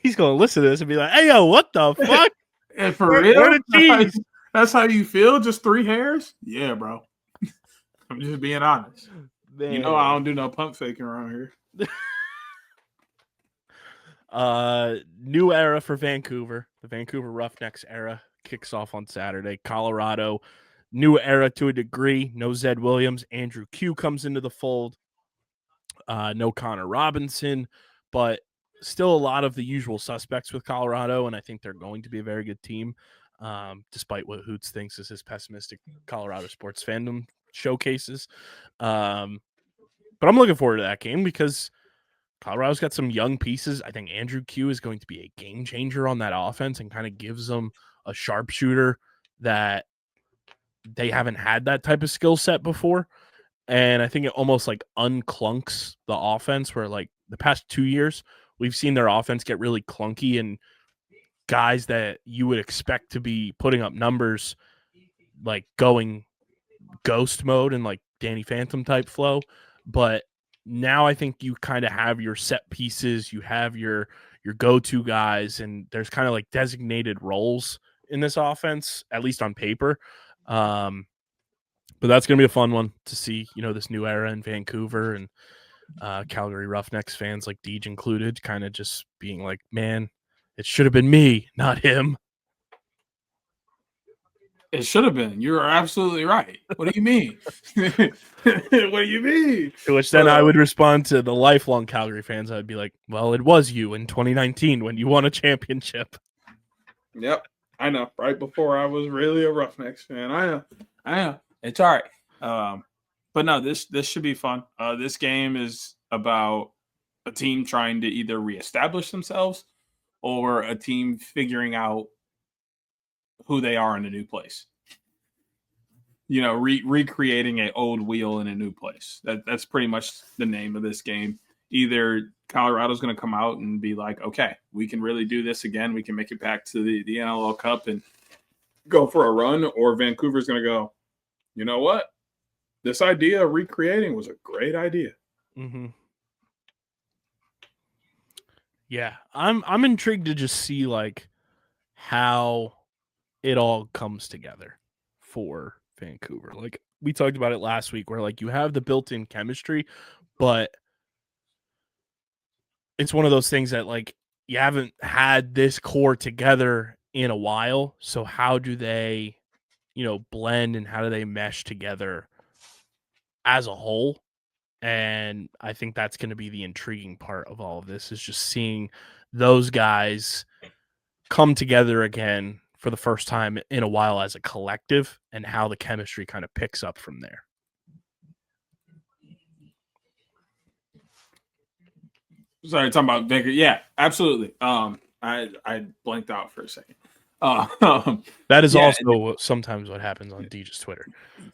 He's gonna listen to this and be like, "Hey, yo, what the fuck? And for Where real, the cheese?" that's how you feel? Just 3 hairs? Yeah, bro. I'm just being honest. Man. You know I don't do no pump faking around here. New era for Vancouver. The Vancouver Roughnecks era kicks off on Saturday. Colorado, new era to a degree. No Zed Williams. Andrew Q comes into the fold. No Connor Robinson, but still a lot of the usual suspects with Colorado, and I think they're going to be a very good team, despite what Hoots thinks is his pessimistic Colorado sports fandom showcases. But I'm looking forward to that game because Colorado's got some young pieces. I think Andrew Q is going to be a game changer on that offense and kind of gives them a sharpshooter that they haven't had that type of skill set before. And I think it almost like unclunks the offense where like the past 2 years, we've seen their offense get really clunky and guys that you would expect to be putting up numbers like going ghost mode and like Danny Phantom type flow. But now I think you kind of have your set pieces, you have your go-to guys, and there's kind of like designated roles in this offense, at least on paper. But that's going to be a fun one to see, this new era in Vancouver and Calgary Roughnecks fans like Deej included, kind of just being like, man, it should have been me, not him. It should have been. You are absolutely right. What do you mean? What do you mean? To which then I would respond to the lifelong Calgary fans. I'd be like, well, it was you in 2019 when you won a championship. Yep. I know. Right before I was really a Roughnecks fan. I know. It's all right. But no, this should be fun. This game is about a team trying to either reestablish themselves or a team figuring out who they are in a new place. Recreating an old wheel in a new place. That's pretty much the name of this game. Either Colorado's going to come out and be like, okay, we can really do this again. We can make it back to the NLL Cup and go for a run, or Vancouver's going to go, you know what? This idea of recreating was a great idea. Mm-hmm. Yeah, I'm intrigued to just see like how it all comes together for Vancouver. Like we talked about it last week, where like you have the built-in chemistry, but it's one of those things that like you haven't had this core together in a while. So how do they, blend and how do they mesh together as a whole? And I think that's going to be the intriguing part of all of this, is just seeing those guys come together again for the first time in a while as a collective and how the chemistry kind of picks up from there. Sorry, talking about Vancouver. Yeah, absolutely. I blanked out for a second. That is also sometimes what happens on Deej's Twitter.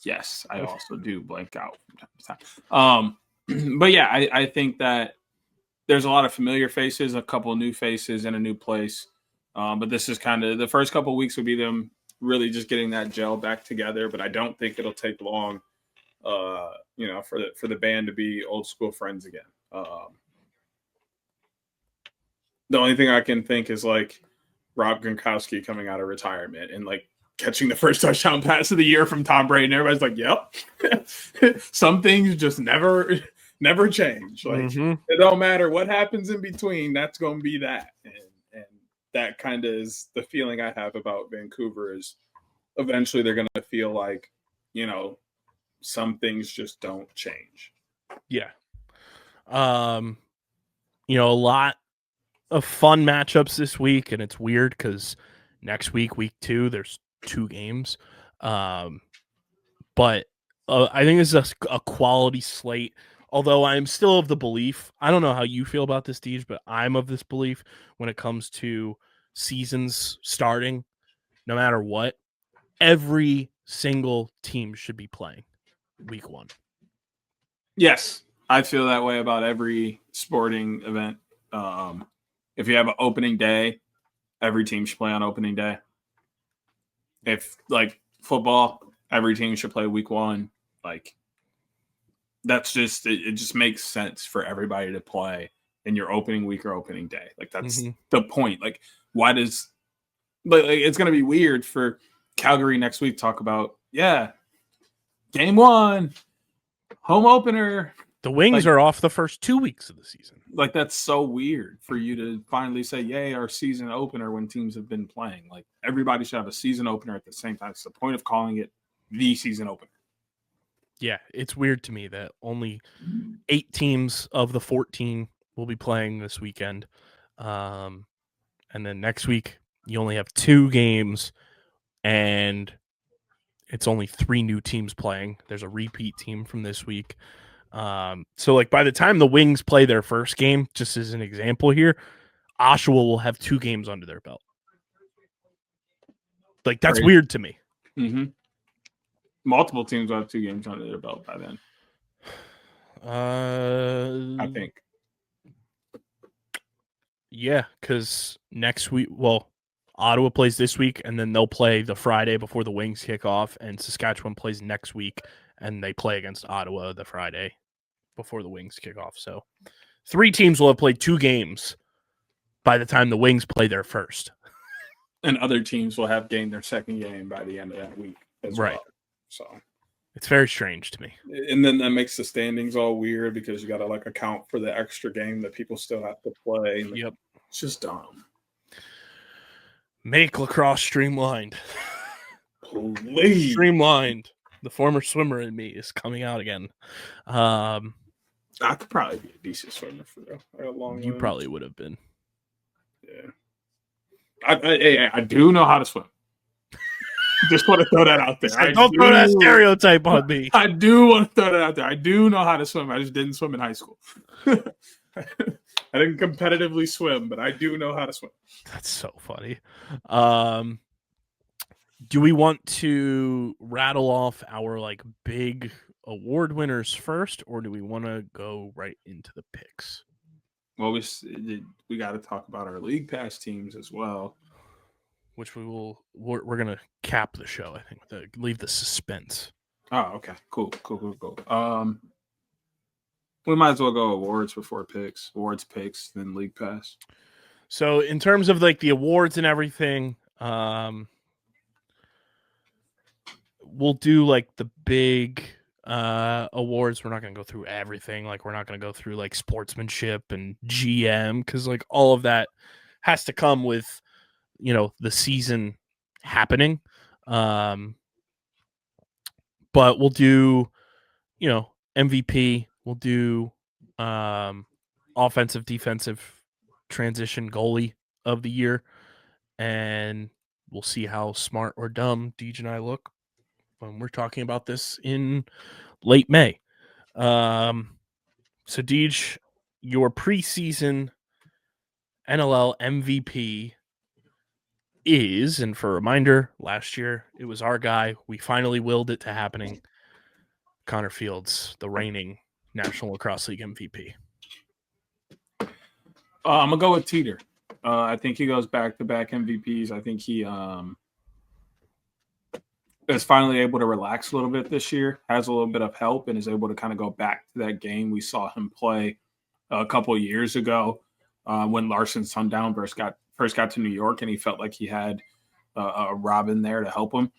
Yes, I also do blank out from time to time. But yeah, I think that there's a lot of familiar faces, a couple of new faces in a new place. But this is kind of the first couple of weeks would be them really just getting that gel back together. But I don't think it'll take long, for the band to be old school friends again. The only thing I can think is like Rob Gronkowski coming out of retirement and like catching the first touchdown pass of the year from Tom Brady, and everybody's like, "Yep." Some things just never change. Like It don't matter what happens in between. That's going to be that, and that kind of is the feeling I have about Vancouver. Is eventually they're going to feel like, some things just don't change. Yeah. A lot of fun matchups this week, and it's weird because next week, week 2, there's 2 games. But I think this is a quality slate. Although I'm still of the belief, I don't know how you feel about this, Deej, but I'm of this belief when it comes to seasons starting, no matter what, every single team should be playing week 1. Yes, I feel that way about every sporting event. If you have an opening day, every team should play on opening day. If like football, every team should play week 1. Like that's just it just makes sense for everybody to play in your opening week or opening day. Like that's the point. Like why does like it's gonna be weird for Calgary next week talk about game 1, home opener. The Wings are off the first 2 weeks of the season. Like that's so weird for you to finally say, yay, our season opener when teams have been playing. Like everybody should have a season opener at the same time. It's the point of calling it the season opener. Yeah, it's weird to me that only 8 teams of the 14 will be playing this weekend. And then next week, you only have 2 games, and it's only 3 new teams playing. There's a repeat team from this week. So, like, by the time the Wings play their first game, just as an example here, Oshawa will have 2 games under their belt. Like, that's weird to me. Mm-hmm. Multiple teams will have 2 games under their belt by then. I think. Yeah, because next week, Ottawa plays this week, and then they'll play the Friday before the Wings kick off, and Saskatchewan plays next week, and they play against Ottawa the Friday before the Wings kick off. So 3 teams will have played 2 games by the time the Wings play their first. And other teams will have gained their second game by the end of that week as well. So it's very strange to me. And then that makes the standings all weird because you got to like account for the extra game that people still have to play. Yep. It's just dumb. Make lacrosse streamlined. Please. Streamlined. The former swimmer in me is coming out again. I could probably be a decent swimmer for real. You probably would have been. Yeah. I do know how to swim. Just want to throw that out there. Don't throw that stereotype on me. I do want to throw that out there. I do know how to swim. I just didn't swim in high school. I didn't competitively swim, but I do know how to swim. That's so funny. Do we want to rattle off our like big award winners first, or do we want to go right into the picks? Well, we got to talk about our league pass teams as well, which we're gonna cap the show. I think leave the suspense. Oh, okay, cool. We might as well go awards before picks. Awards, picks, then league pass. So in terms of like the awards and everything, we'll do like the big awards. We're not going to go through everything. Like we're not going to go through like sportsmanship and GM because like all of that has to come with, the season happening. But we'll do, MVP. We'll do offensive, defensive transition goalie of the year. And we'll see how smart or dumb Deej and I look when we're talking about this in late May. So Deej, your preseason NLL MVP is, and for a reminder, last year it was our guy. We finally willed it to happening. Connor Fields, the reigning National Lacrosse League MVP. I'm gonna go with Teeter. I think he goes back-to-back MVPs. I think he is finally able to relax a little bit this year, has a little bit of help, and is able to kind of go back to that game we saw him play a couple of years ago when Larson Sundown first got to New York, and he felt like he had a Robin there to help him.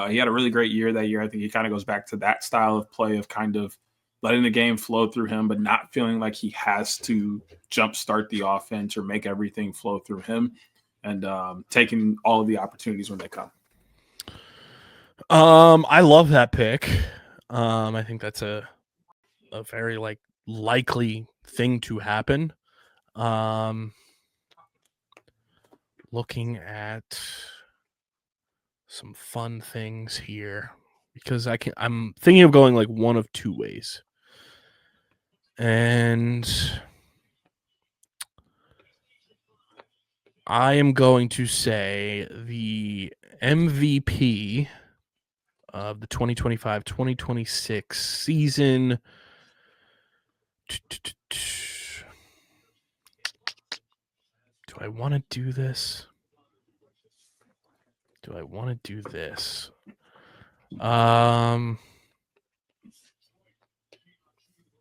He had a really great year that year. I think he kind of goes back to that style of play of kind of letting the game flow through him, but not feeling like he has to jumpstart the offense or make everything flow through him, and taking all of the opportunities when they come. I love that pick. I think that's a very likely thing to happen. Looking at some fun things here because I'm thinking of going like one of 2 ways. And I am going to say the MVP of the 2025-2026 season. Do I want to do this?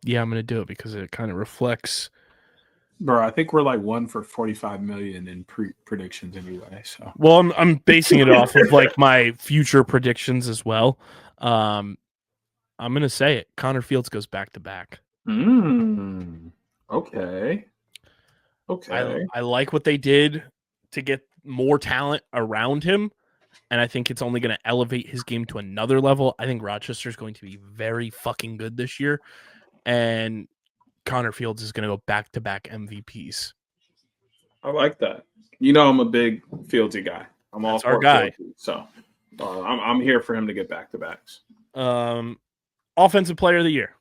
Yeah, I'm going to do it because it kind of reflects. Bro, I think we're like 1 for 45 million in predictions anyway. So, well, I'm basing it off of like my future predictions as well. I'm going to say it. Connor Fields goes back to back. Okay. I like what they did to get more talent around him, and I think it's only going to elevate his game to another level. I think Rochester's going to be very fucking good this year, and Connor Fields is going to go back-to-back MVPs. I like that. You know, I'm a big Fieldsy guy. I'm all That's our for guy. Fieldsy, so I'm here for him to get back-to-backs. Offensive player of the year.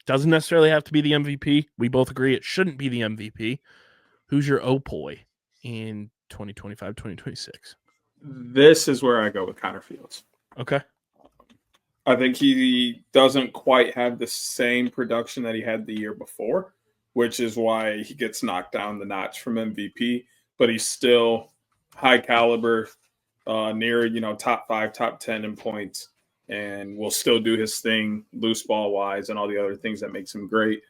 Doesn't necessarily have to be the MVP. We both agree it shouldn't be the MVP. Who's your Opoy in 2025, 2026? This is where I go with Connor Fields. Okay. I think he doesn't quite have the same production that he had the year before, which is why he gets knocked down the notch from MVP. But he's still high caliber, near top 5, top 10 in points, and will still do his thing loose ball wise and all the other things that makes him great.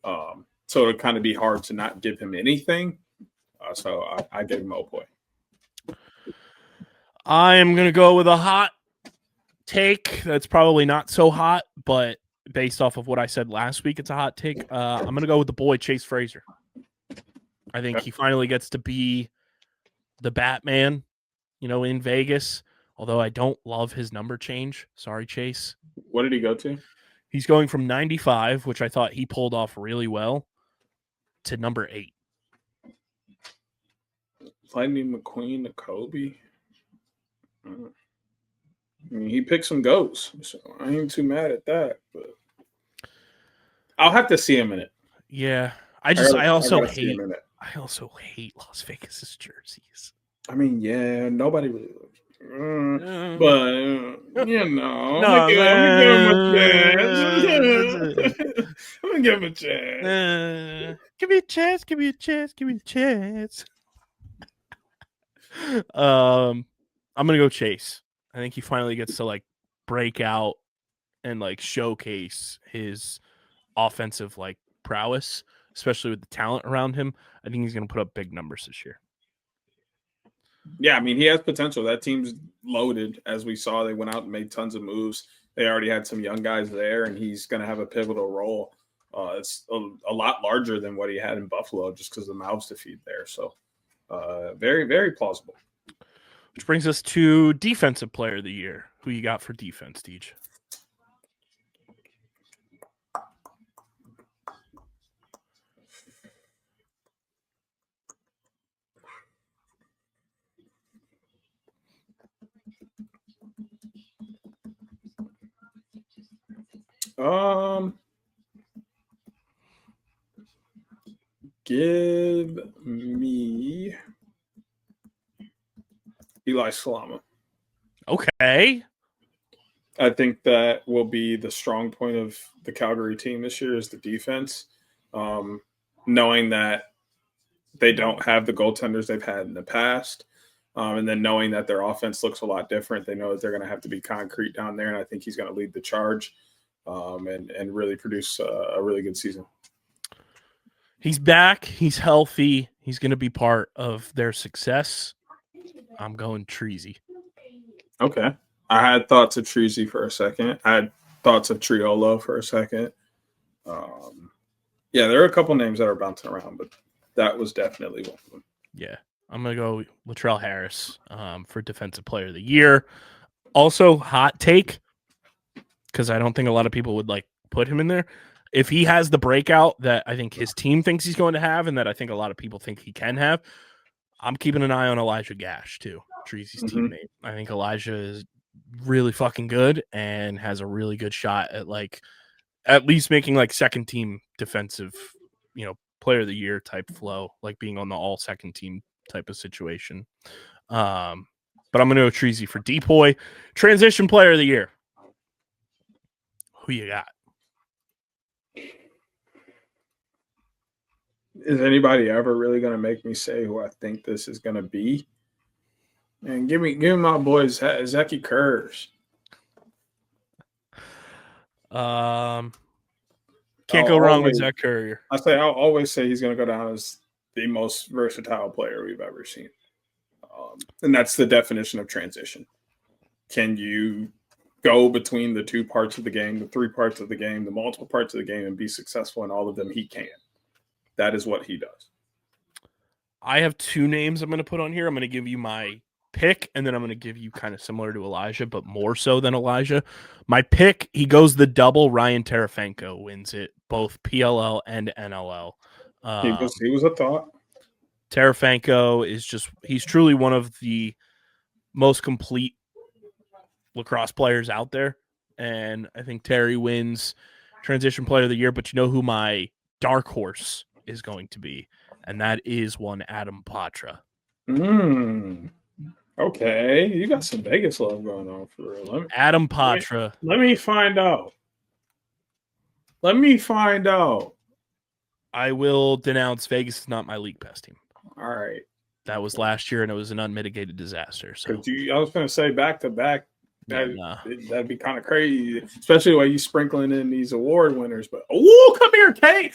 So it'd kind of be hard to not give him anything. So I gave him Opoy. I am going to go with a hot take that's probably not so hot, but based off of what I said last week, it's a hot take. I'm going to go with the boy, Chase Frazier. I think he finally gets to be the Batman, in Vegas, although I don't love his number change. Sorry, Chase. What did he go to? He's going from 95, which I thought he pulled off really well, to number 8. Lightning McQueen to Kobe. I mean, he picked some goats, so I ain't too mad at that. But I'll have to see him in it. Yeah, I also hate Las Vegas's jerseys. I mean, yeah, nobody really looks. But no, I'm gonna give him a chance. Give me a chance. Give me a chance. Give me a chance. I'm gonna go Chase. I think he finally gets to like break out and like showcase his offensive like prowess, especially with the talent around him. I think he's gonna put up big numbers this year. Yeah, I mean, he has potential. That team's loaded, as we saw. They went out and made tons of moves. They already had some young guys there, and he's going to have a pivotal role. It's a lot larger than what he had in Buffalo just because of the mouths to feed there. So very, very plausible. Which brings us to Defensive Player of the Year. Who you got for defense, Deej? Give me Eli Salama. Okay. I think that will be the strong point of the Calgary team this year is the defense. Knowing that they don't have the goaltenders they've had in the past, and then knowing that their offense looks a lot different, they know that they're going to have to be concrete down there, and I think he's going to lead the charge and really produce a really good season. He's back. He's healthy. He's going to be part of their success. I'm going Treasy. Okay. I had thoughts of Treasy for a second. I had thoughts of Triolo for a second. Yeah, there are a couple names that are bouncing around, but that was definitely one of them. Yeah. I'm going to go Latrell Harris for Defensive Player of the Year. Also, hot take, because I don't think a lot of people would like put him in there. If he has the breakout that I think his team thinks he's going to have and that I think a lot of people think he can have, I'm keeping an eye on Elijah Gash, too, Treasy's teammate. I think Elijah is really fucking good and has a really good shot at least making like second team defensive, player of the year type flow, like being on the all second team type of situation. But I'm going to go Treasy for Depoy. Transition player of the year. Who you got? Is anybody ever really going to make me say who I think this is going to be? And give me my boys Zeki Kurz. Can't go wrong with Zach Currier. I'll always say he's going to go down as the most versatile player we've ever seen. And that's the definition of transition. Can you go between the two parts of the game, the three parts of the game, the multiple parts of the game, and be successful in all of them? He can. That is what he does. I have two names I'm going to put on here. I'm going to give you my pick, and then I'm going to give you kind of similar to Elijah, but more so than Elijah. My pick, he goes the double. Ryan Terefenko wins it, both PLL and NLL. He was a thought. Terefenko is he's truly one of the most complete lacrosse players out there. And I think Terry wins Transition Player of the Year, but you know who my dark horse is going to be? And that is one Adam Patra. Okay, you got some Vegas love going on for real. Adam Patra. Let me find out. I will denounce Vegas is not my league pass team. All right. That was last year, and it was an unmitigated disaster. So I was going to say back to back. That'd be kind of crazy, especially while you sprinkling in these award winners. But come here, Kay.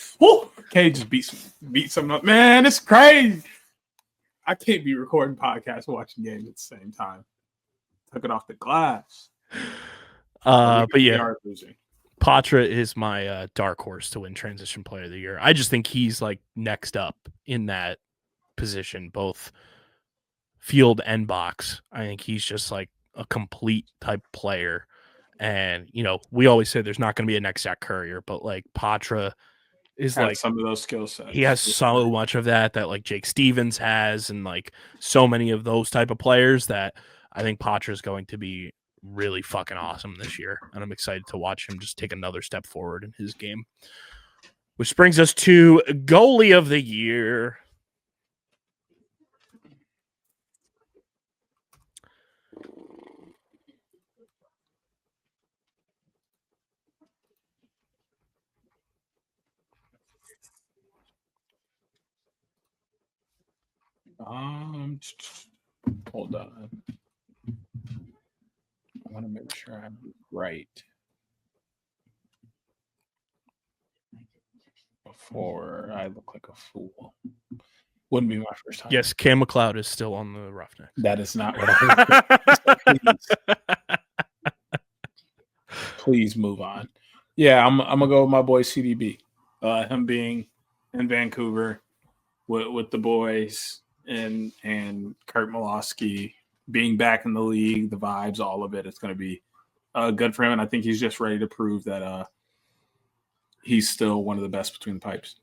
Kay just beat something up. Man, it's crazy. I can't be recording podcasts, watching games at the same time. Took it off the glass. But yeah, Patra is my dark horse to win Transition Player of the Year. I just think he's like next up in that position, both field and box. I think he's just like a complete type player. And, we always say there's not going to be a next Zach Currier, but like Patra is like some of those skill sets. He has so much of that like Jake Stevens has, and like so many of those type of players that I think Patra is going to be really fucking awesome this year. And I'm excited to watch him just take another step forward in his game. Which brings us to Goalie of the Year. Hold on. I want to make sure I'm right before I look like a fool. Wouldn't be my first time. Yes, Cam McLeod is still on the Roughneck. That is not what I was. Please move on. Yeah, I'm gonna go with my boy CDB. Him being in Vancouver with the boys and Kurt Malosky being back in the league, the vibes, all of it. It's going to be good for him, and I think he's just ready to prove that he's still one of the best between the pipes.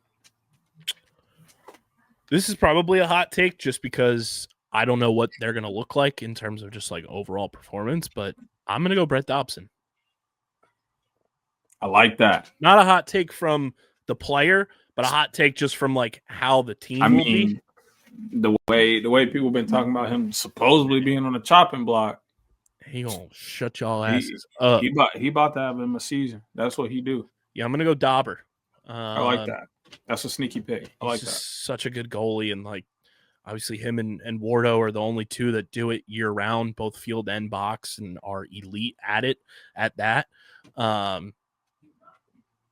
This is probably a hot take just because I don't know what they're going to look like in terms of just like overall performance, but I'm going to go Brett Dobson. I like that. Not a hot take from the player, but a hot take just from like how the team will be. The way people have been talking about him supposedly being on the chopping block. He gonna shut y'all asses up. He about to have him a season. That's what he do. Yeah, I'm gonna go Dauber. I like that. That's a sneaky pick. I like that. Such a good goalie, and like obviously him and Wardo are the only two that do it year round, both field and box, and are elite at it at that.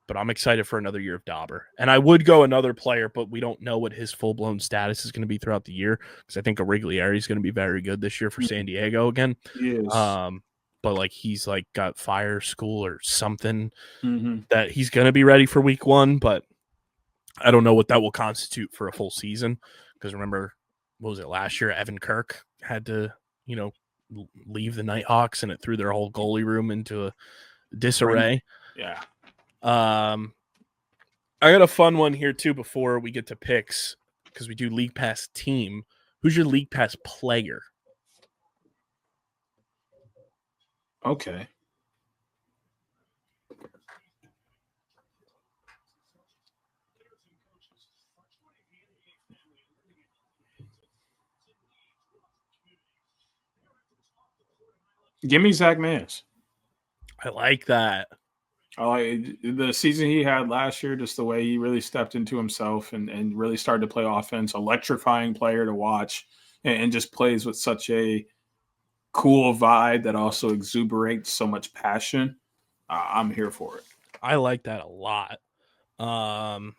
But I'm excited for another year of Dauber. And I would go another player, but we don't know what his full-blown status is going to be throughout the year, because I think Origlieri is going to be very good this year for San Diego again. Yes. But like he's like got fire school or something that he's going to be ready for week 1, but I don't know what that will constitute for a full season. Because remember, what was it last year? Evan Kirk had to, leave the Nighthawks, and it threw their whole goalie room into a disarray. Yeah. I got a fun one here too before we get to picks, because we do League Pass team. Who's your League Pass player? Okay. Give me Zach Mans. I like that. I like the season he had last year, just the way he really stepped into himself and really started to play offense. Electrifying player to watch, and just plays with such a cool vibe that also exuberates so much passion. I'm here for it. I like that a lot. Who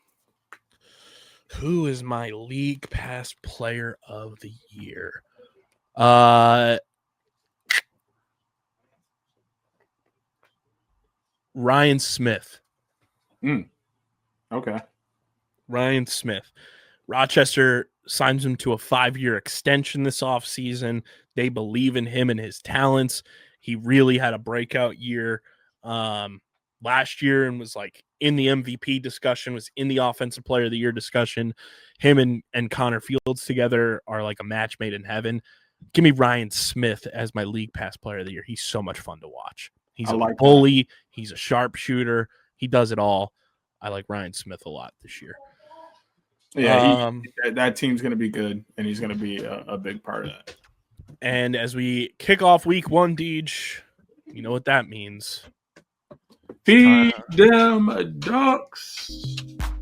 is my league pass player of the year? Ryan Smith. Okay. Ryan Smith. Rochester signs him to a 5-year extension this offseason. They believe in him and his talents. He really had a breakout year last year and was like in the MVP discussion, was in the Offensive Player of the Year discussion. Him and Connor Fields together are like a match made in heaven. Give me Ryan Smith as my league pass player of the year. He's so much fun to watch. He's a bully. He's a sharpshooter. He does it all. I like Ryan Smith a lot this year. Yeah, that team's going to be good, and he's going to be a big part of that. And as we kick off week 1, Deej, you know what that means. Feed them ducks.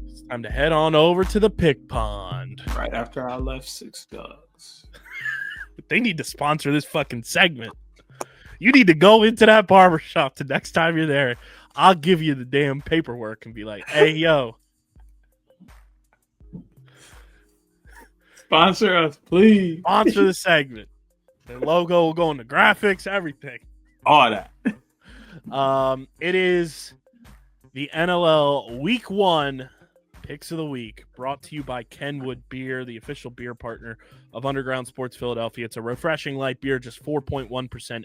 It's time to head on over to the pick pond. Right after I left 6 ducks. They need to sponsor this fucking segment. You need to go into that barbershop the next time you're there. I'll give you the damn paperwork and be like, hey, yo. Sponsor us, please. Sponsor the segment. The logo will go in the graphics, everything. All that. It is the NLL Week 1 Picks of the Week, brought to you by Kenwood Beer, the official beer partner of Underground Sports Philadelphia. It's a refreshing light beer, just 4.1%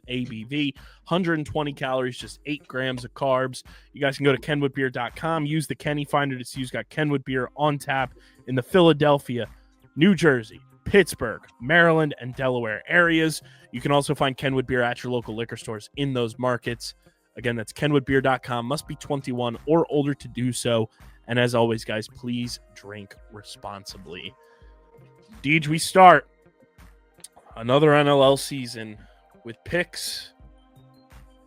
ABV, 120 calories, just 8 grams of carbs. You guys can go to kenwoodbeer.com, use the Kenny Finder to see who's got Kenwood Beer on tap in the Philadelphia, New Jersey, Pittsburgh, Maryland, and Delaware areas. You can also find Kenwood Beer at your local liquor stores in those markets. Again, that's kenwoodbeer.com. Must be 21 or older to do so. And as always, guys, please drink responsibly. Deej, we start another NLL season with picks,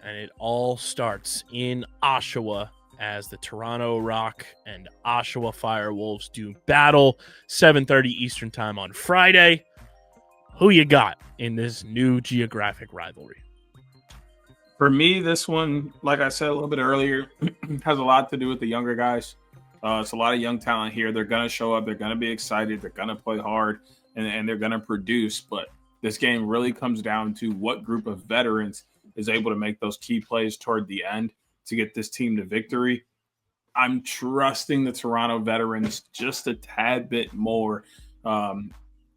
and it all starts in Oshawa as the Toronto Rock and Oshawa Firewolves do battle, 7:30 Eastern time on Friday. Who you got in this new geographic rivalry? For me, this one, like I said a little bit earlier, has a lot to do with the younger guys. It's a lot of young talent here. They're going to show up. They're going to be excited. They're going to play hard, and they're going to produce. But this game really comes down to what group of veterans is able to make those key plays toward the end to get this team to victory. I'm trusting the Toronto veterans just a tad bit more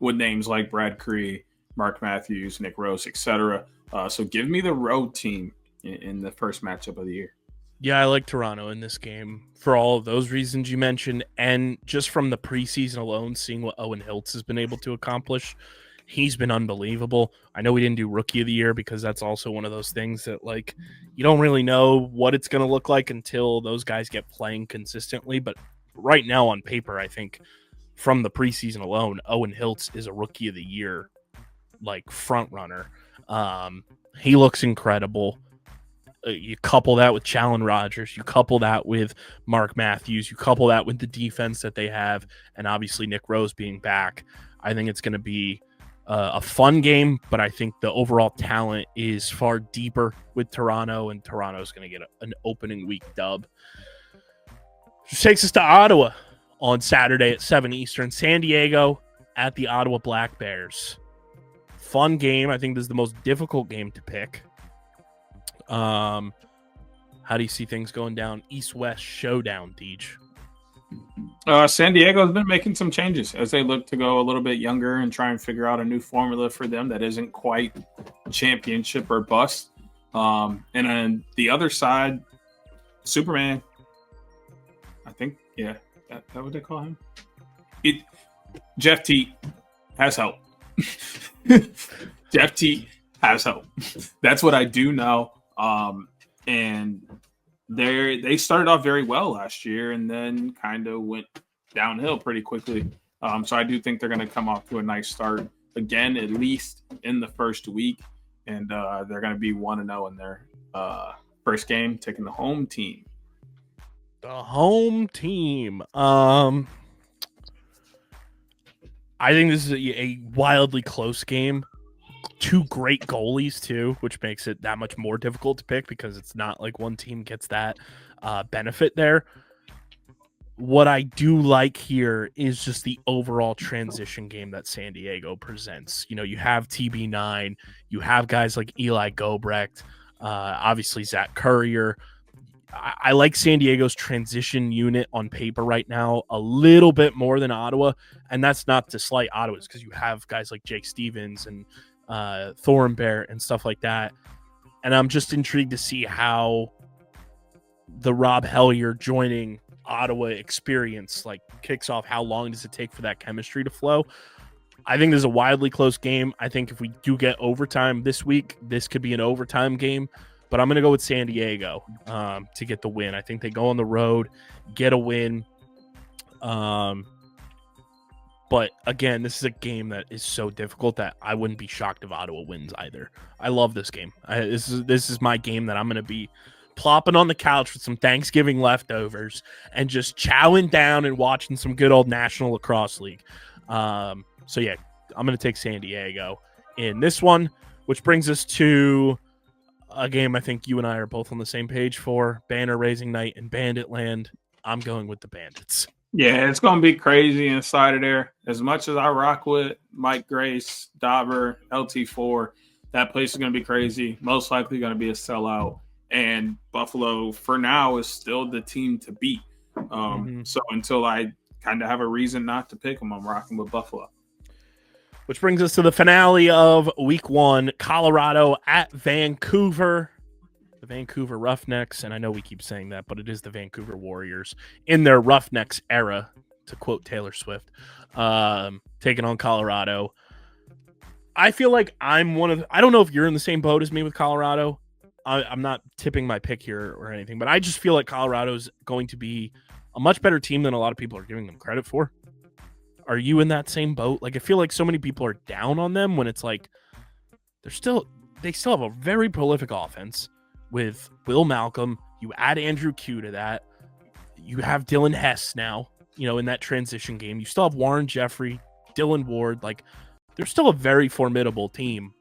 with names like Brad Cree, Mark Matthews, Nick Rose, etc. So give me the road team in the first matchup of the year. Yeah, I like Toronto in this game for all of those reasons you mentioned. And just from the preseason alone, seeing what Owen Hiltz has been able to accomplish, he's been unbelievable. I know we didn't do Rookie of the Year because that's also one of those things that, like, you don't really know what it's going to look like until those guys get playing consistently. But right now on paper, I think from the preseason alone, Owen Hiltz is a Rookie of the Year, like, front runner. He looks incredible. You couple that with Challen Rogers, you couple that with Mark Matthews, you couple that with the defense that they have, and obviously Nick Rose being back. I think it's going to be a fun game, but I think the overall talent is far deeper with Toronto, and Toronto's going to get an opening week dub. Which takes us to Ottawa on Saturday at 7 Eastern. San Diego at the Ottawa Black Bears. Fun game. I think this is the most difficult game to pick. How do you see things going down? East-West showdown, Deej. San Diego has been making some changes as they look to go a little bit younger and try and figure out a new formula for them that isn't quite championship or bust. And on the other side, Superman, I think, yeah, that what they call him? Jeff Teat has help. Jeff Teat has help. That's what I do know. And they started off very well last year and then kind of went downhill pretty quickly. So I do think they're going to come off to a nice start again, at least in the first week. And they're going to be 1-0 in their first game, taking the home team. The home team. I think this is a wildly close game. Two great goalies, too, which makes it that much more difficult to pick because it's not like one team gets that benefit there. what I do like here is just the overall transition game that San Diego presents. You know, you have TB9, you have guys like Eli Gobrecht, obviously Zach Courier. I like San Diego's transition unit on paper right now a little bit more than Ottawa, and that's not to slight Ottawa's because you have guys like Jake Stevens and Thornbear and stuff like that. And I'm just intrigued to see how the Rob Hellier joining Ottawa experience like kicks off. How long does it take for that chemistry to flow? I think this is a wildly close game. I think if we do get overtime this week, this could be an overtime game. But I'm going to go with San Diego to get the win. I think they go on the road, get a win. But again, this is a game that is so difficult that I wouldn't be shocked if Ottawa wins either. I love this game. This is my game that I'm going to be plopping on the couch with some Thanksgiving leftovers and just chowing down and watching some good old National Lacrosse League. So yeah, I'm going to take San Diego in this one, which brings us to a game I think you and I are both on the same page for, Banner Raising Night in Bandit Land. I'm going with the Bandits. Yeah, it's going to be crazy inside of there. As much as I rock with Mike Grace, Dauber, LT4, that place is going to be crazy. Most likely going to be a sellout. And Buffalo, for now, is still the team to beat. So until I kind of have a reason not to pick them, I'm rocking with Buffalo. Which brings us to the finale of Week 1, Colorado at Vancouver. The Vancouver Roughnecks, and I know we keep saying that, but it is the Vancouver Warriors in their Roughnecks era, to quote Taylor Swift, taking on Colorado. I feel like I don't know if you're in the same boat as me with Colorado. I'm not tipping my pick here or anything, but I just feel like Colorado's going to be a much better team than a lot of people are giving them credit for. Are you in that same boat? Like, I feel like so many people are down on them when it's like they still have a very prolific offense with Will Malcolm. You add Andrew Q to that. You have Dylan Hess now, in that transition game. You still have Warren Jeffrey, Dylan Ward. Like, they're still a very formidable team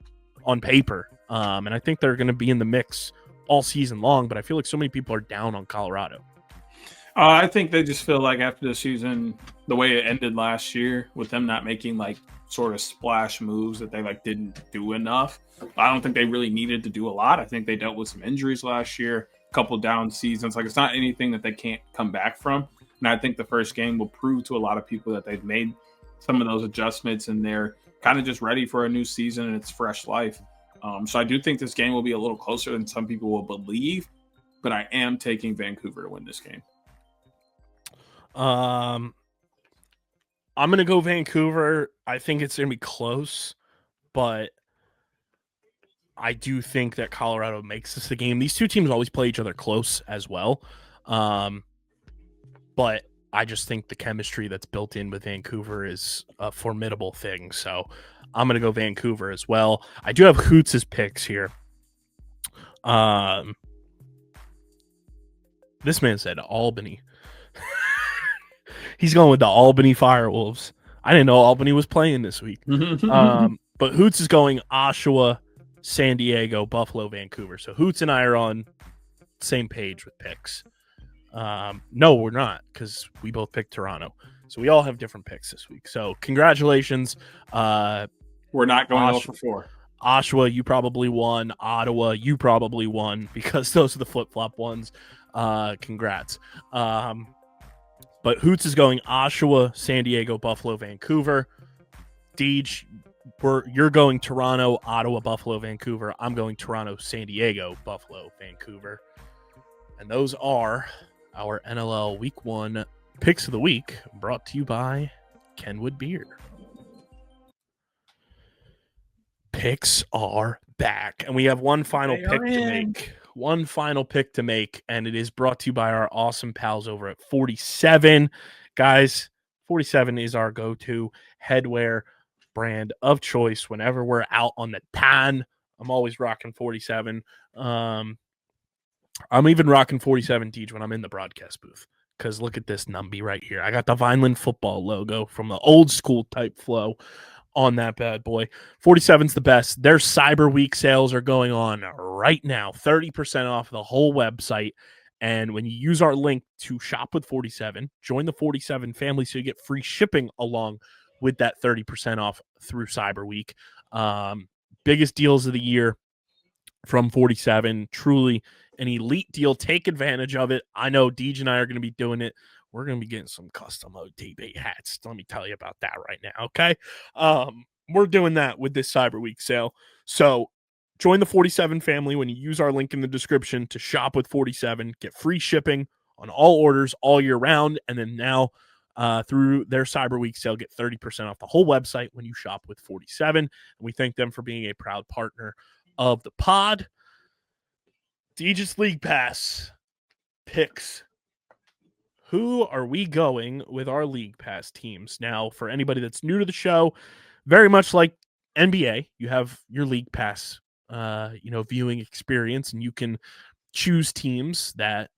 on paper. And I think they're going to be in the mix all season long, but I feel like so many people are down on Colorado. I think they just feel like after the season, the way it ended last year, with them not making like sort of splash moves that they like didn't do enough. I don't think they really needed to do a lot. I think they dealt with some injuries last year, a couple down seasons. Like, it's not anything that they can't come back from. And I think the first game will prove to a lot of people that they've made some of those adjustments and they're kind of just ready for a new season and it's fresh life. So I do think this game will be a little closer than some people will believe, but I am taking Vancouver to win this game. I'm going to go Vancouver. I think it's going to be close, but I do think that Colorado makes this the game. These two teams always play each other close as well. But I just think the chemistry that's built in with Vancouver is a formidable thing. So I'm going to go Vancouver as well. I do have Hoots' picks here. This man said Albany. He's going with the Albany Firewolves. I didn't know Albany was playing this week. But Hoots is going Oshawa, San Diego, Buffalo, Vancouver. So Hoots and I are on the same page with picks. No, we're not, because we both picked Toronto. So we all have different picks this week. So congratulations. We're not going 0 for 4. Oshawa, you probably won. Ottawa, you probably won, because those are the flip-flop ones. Congrats. But Hoots is going Oshawa, San Diego, Buffalo, Vancouver. Deej, you're going Toronto, Ottawa, Buffalo, Vancouver. I'm going Toronto, San Diego, Buffalo, Vancouver. And those are our NLL Week 1 Picks of the Week, brought to you by Kenwood Beer. Picks are back, and we have one final pick to make. One final pick to make, and it is brought to you by our awesome pals over at 47. Guys, 47 is our go-to headwear brand of choice whenever we're out on the tan. I'm always rocking 47. I'm even rocking 47 Deej when I'm in the broadcast booth, because look at this numbie right here. I got the Vineland football logo from the old school type flow on that bad boy. 47's the best. Their Cyber Week sales are going on right now. 30% off the whole website. And when you use our link to shop with 47, join the 47 family so you get free shipping along with that 30% off through Cyber Week. Biggest deals of the year from 47. Truly an elite deal. Take advantage of it. I know Deej and I are going to be doing it. We're going to be getting some custom OTB hats. Let me tell you about that right now, okay? We're doing that with this Cyber Week sale. So join the 47 family when you use our link in the description to shop with 47. Get free shipping on all orders all year round. And then now through their Cyber Week sale, get 30% off the whole website when you shop with 47. And we thank them for being a proud partner of the pod. Deej's League Pass picks. Who are we going with our League Pass teams? Now, for anybody that's new to the show, very much like NBA, you have your League Pass, viewing experience, and you can choose teams that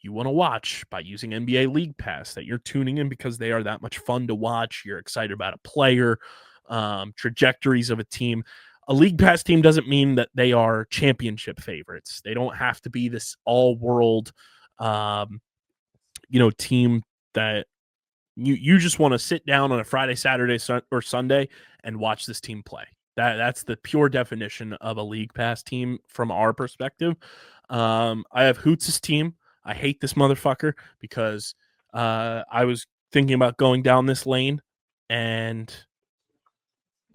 you want to watch by using NBA League Pass, that you're tuning in because they are that much fun to watch. You're excited about a player, trajectories of a team. A League Pass team doesn't mean that they are championship favorites. They don't have to be this all-world, team that you just want to sit down on a Friday, Saturday, or Sunday and watch this team play. That's the pure definition of a League Pass team from our perspective. I have Hoots' team. I hate this motherfucker because I was thinking about going down this lane, and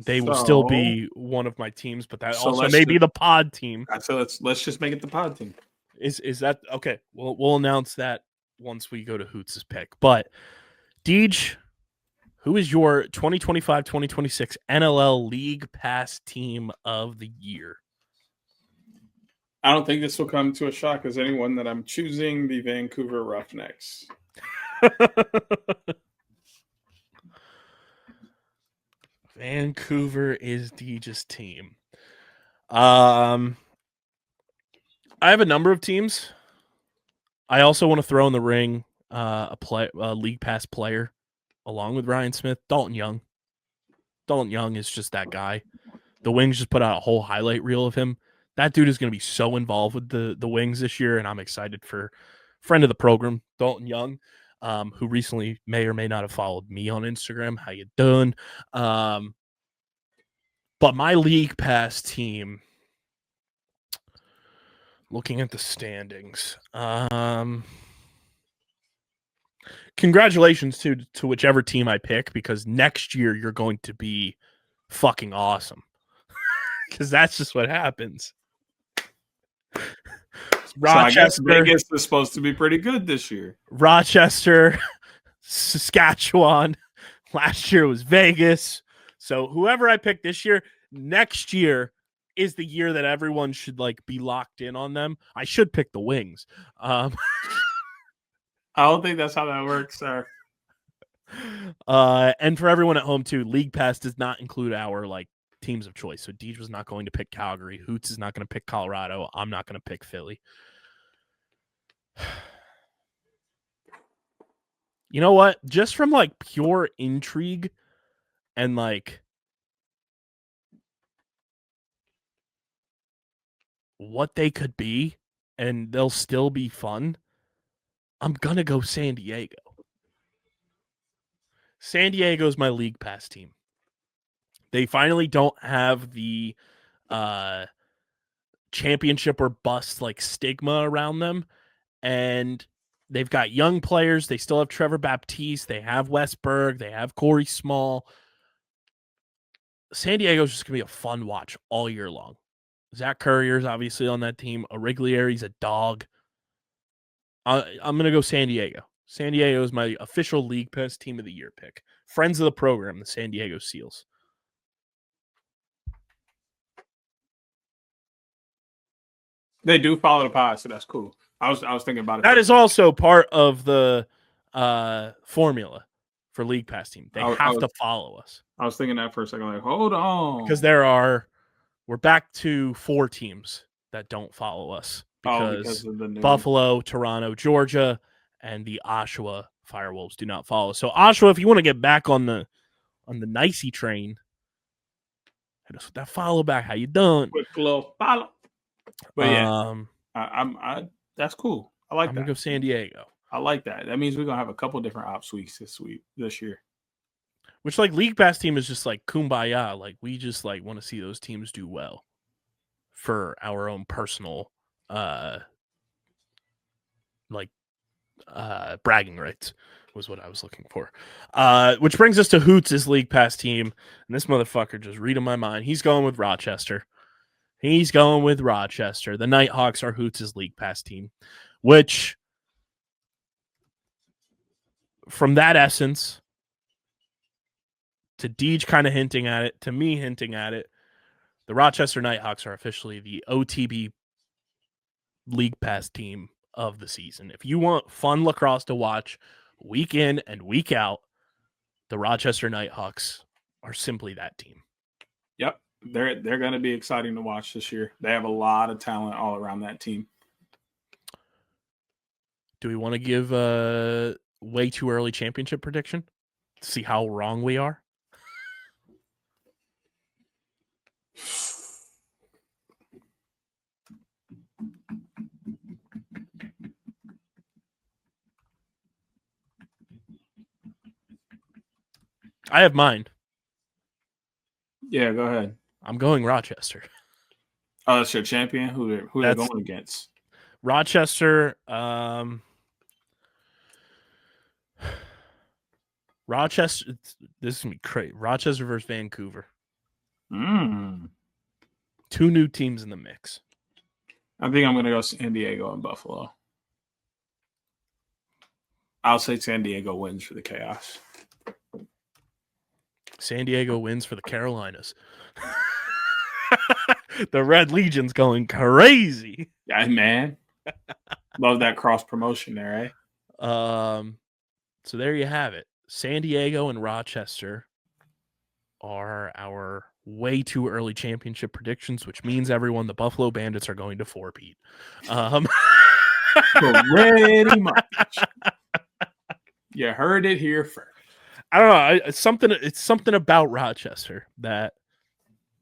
they will still be one of my teams, but that also may be the pod team. So let's just make it the pod team. Is that okay? We'll announce that once we go to Hoots' pick. But Deej, who is your 2025-2026 NLL League Pass team of the year? I don't think this will come to a shock as anyone that I'm choosing the Vancouver Roughnecks. Vancouver is Deej's team. I have a number of teams. I also want to throw in the ring a League Pass player along with Ryan Smith, Dalton Young. Dalton Young is just that guy. The Wings just put out a whole highlight reel of him. That dude is going to be so involved with the Wings this year, and I'm excited for friend of the program, Dalton Young, who recently may or may not have followed me on Instagram. How you doing? But my League Pass team, looking at the standings, congratulations to whichever team I pick, because next year you're going to be fucking awesome. Because that's just what happens. Rochester, so I guess Vegas is supposed to be pretty good this year. Rochester, Saskatchewan. Last year was Vegas. So whoever I pick this year, next year is the year that everyone should be locked in on them. I should pick the Wings. I don't think that's how that works, sir. And for everyone at home too, League Pass does not include our teams of choice. So Deej was not going to pick Calgary. Hoots is not going to pick Colorado. I'm not going to pick Philly. You know what? Just from pure intrigue and what they could be, and they'll still be fun, I'm going to go San Diego. San Diego's my League Pass team. They finally don't have the championship or bust stigma around them, and they've got young players. They still have Trevor Baptiste. They have Westberg. They have Corey Small. San Diego's just going to be a fun watch all year long. Zach Courier's obviously on that team. Origlieri's a dog. I'm going to go San Diego. San Diego is my official League Pass team of the year pick. Friends of the program, the San Diego Seals. They do follow the pod, so that's cool. I was thinking about it. That is also part of the formula for League Pass team. They have to follow us. I was thinking that for a second, hold on. Because we're back to 4 teams that don't follow us. Because of the Buffalo, Toronto, Georgia, and the Oshawa Firewolves do not follow. So Oshawa, if you want to get back on the nicey train, hit us with that follow back. How you doing? Quick little follow. But yeah, that's cool. I like I'm that. gonna go San Diego. I like that. That means we're gonna have a couple different ops weeks this year. Which like League Pass team is just like kumbaya. Like we just like want to see those teams do well for our own personal bragging rights was what I was looking for. Which brings us to Hoots' League Pass team. And this motherfucker just reading my mind. He's going with Rochester. The Nighthawks are Hoots' League Pass team, which from that essence to Deej kind of hinting at it, to me hinting at it, the Rochester Nighthawks are officially the OTB League Pass team of the season. If you want fun lacrosse to watch week in and week out, the Rochester Nighthawks are simply that team. Yep. They're going to be exciting to watch this year. They have a lot of talent all around that team. Do we want to give a way too early championship prediction to see how wrong we are? I have mine. Yeah, go ahead. I'm going Rochester. Oh, that's your champion? Who they're going against? Rochester. Rochester. This is going to be crazy. Rochester versus Vancouver. Two new teams in the mix. I think I'm going to go San Diego and Buffalo. I'll say San Diego wins for the Chaos. San Diego wins for the Carolinas. The Red Legion's going crazy. Yeah, man. Love that cross promotion there, eh? So there you have it. San Diego and Rochester are our way too early championship predictions, which means everyone, the Buffalo Bandits are going to four-peat. Pretty much. You heard it here first. I don't know. It's something about Rochester that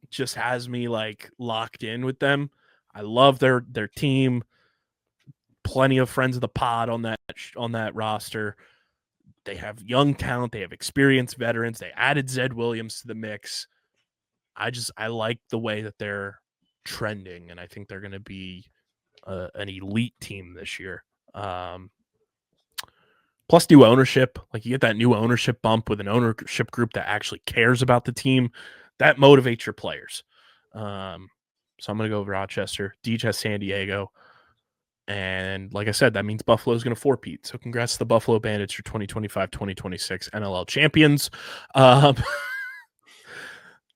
just has me like locked in with them. I love their team. Plenty of friends of the pod on that roster. They have young talent. They have experienced veterans. They added Zed Williams to the mix. I like the way that they're trending, and I think they're going to be an elite team this year. Plus new ownership. Like you get that new ownership bump with an ownership group that actually cares about the team. That motivates your players. So I'm going to go with Rochester. Deej has San Diego. And like I said, that means Buffalo is going to four-peat. So congrats to the Buffalo Bandits, your 2025-2026 NLL champions.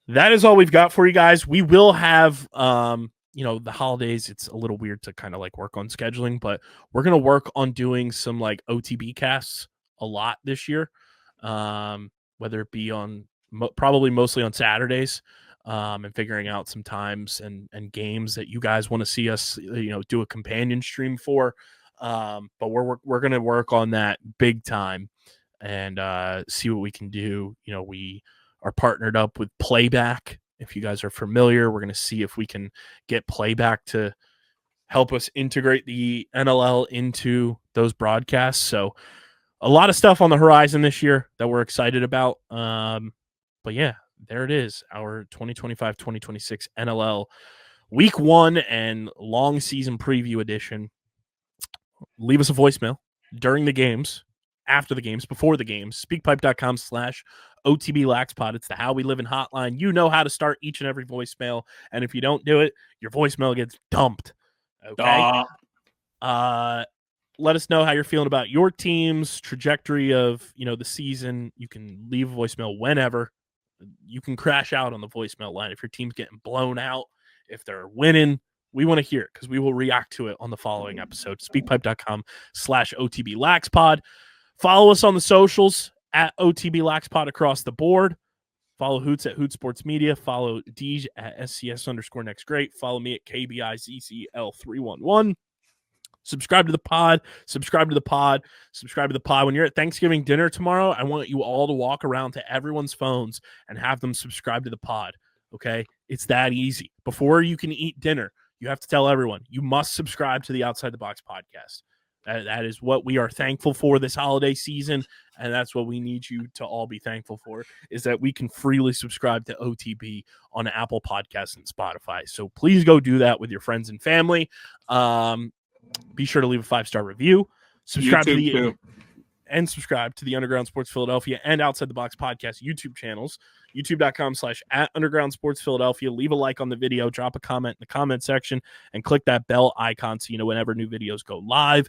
That is all we've got for you guys. We will have, the holidays. It's a little weird to kind of like work on scheduling, but we're going to work on doing some like OTB casts a lot this year, whether it be on probably mostly on Saturdays. And figuring out some times and games that you guys want to see us, do a companion stream for. But we're going to work on that big time and see what we can do. We are partnered up with Playback. If you guys are familiar, we're going to see if we can get Playback to help us integrate the NLL into those broadcasts. So a lot of stuff on the horizon this year that we're excited about. But yeah, there it is, our 2025-2026 NLL Week 1 and long season preview edition. Leave us a voicemail during the games, after the games, before the games. Speakpipe.com/OTBLaxPod. It's the How We Live in hotline. You know how to start each and every voicemail, and if you don't do it, your voicemail gets dumped. Okay? Let us know how you're feeling about your team's trajectory of, the season. You can leave a voicemail whenever. You can crash out on the voicemail line if your team's getting blown out, if they're winning. We want to hear it because we will react to it on the following episode. Speakpipe.com/OTBLaxPod. Follow us on the socials at OTBLaxPod across the board. Follow Hoots at Hoot Sports Media. Follow Deej at SCS_NextGreat. Follow me at KBIZCL311. Subscribe to the pod. When you're at Thanksgiving dinner tomorrow, I want you all to walk around to everyone's phones and have them subscribe to the pod. Okay? It's that easy. Before you can eat dinner, you have to tell everyone you must subscribe to the Outside the Box podcast. That is what we are thankful for this holiday season, and that's what we need you to all be thankful for, is that we can freely subscribe to OTB on Apple Podcasts and Spotify. So please go do that with your friends and family. Be sure to leave a 5-star review. Subscribe subscribe to the Underground Sports Philadelphia and Outside the Box podcast YouTube channels, youtube.com/@Underground Sports Philadelphia. Leave a like on the video, drop a comment in the comment section, and click that bell icon so you know whenever new videos go live.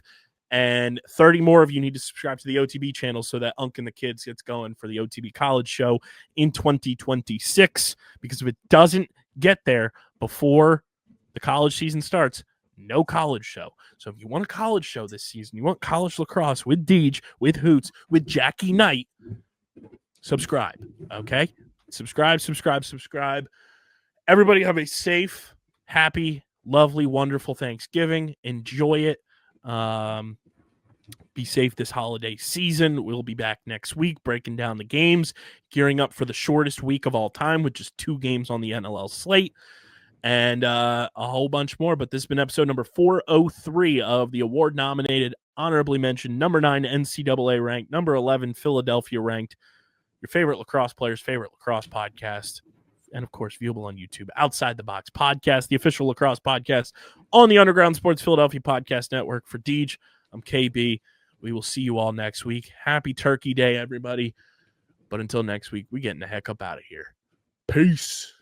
And 30 more of you need to subscribe to the OTB channel so that Unc and the kids gets going for the OTB College Show in 2026. Because if it doesn't get there before the college season starts, no college show. So if you want a college show this season, you want college lacrosse with Deej, with Hoots, with Jackie Knight, subscribe, okay? Subscribe. Everybody have a safe, happy, lovely, wonderful Thanksgiving. Enjoy it. Be safe this holiday season. We'll be back next week breaking down the games, gearing up for the shortest week of all time with just 2 games on the NLL slate. And a whole bunch more. But this has been episode number 403 of the award-nominated, honorably mentioned, number 9 NCAA ranked, number 11 Philadelphia ranked, your favorite lacrosse player's favorite lacrosse podcast, and of course, viewable on YouTube, Outside the Box podcast, the official lacrosse podcast on the Underground Sports Philadelphia Podcast Network. For Deej, I'm KB. We will see you all next week. Happy Turkey Day, everybody. But until next week, we getting the heck up out of here. Peace.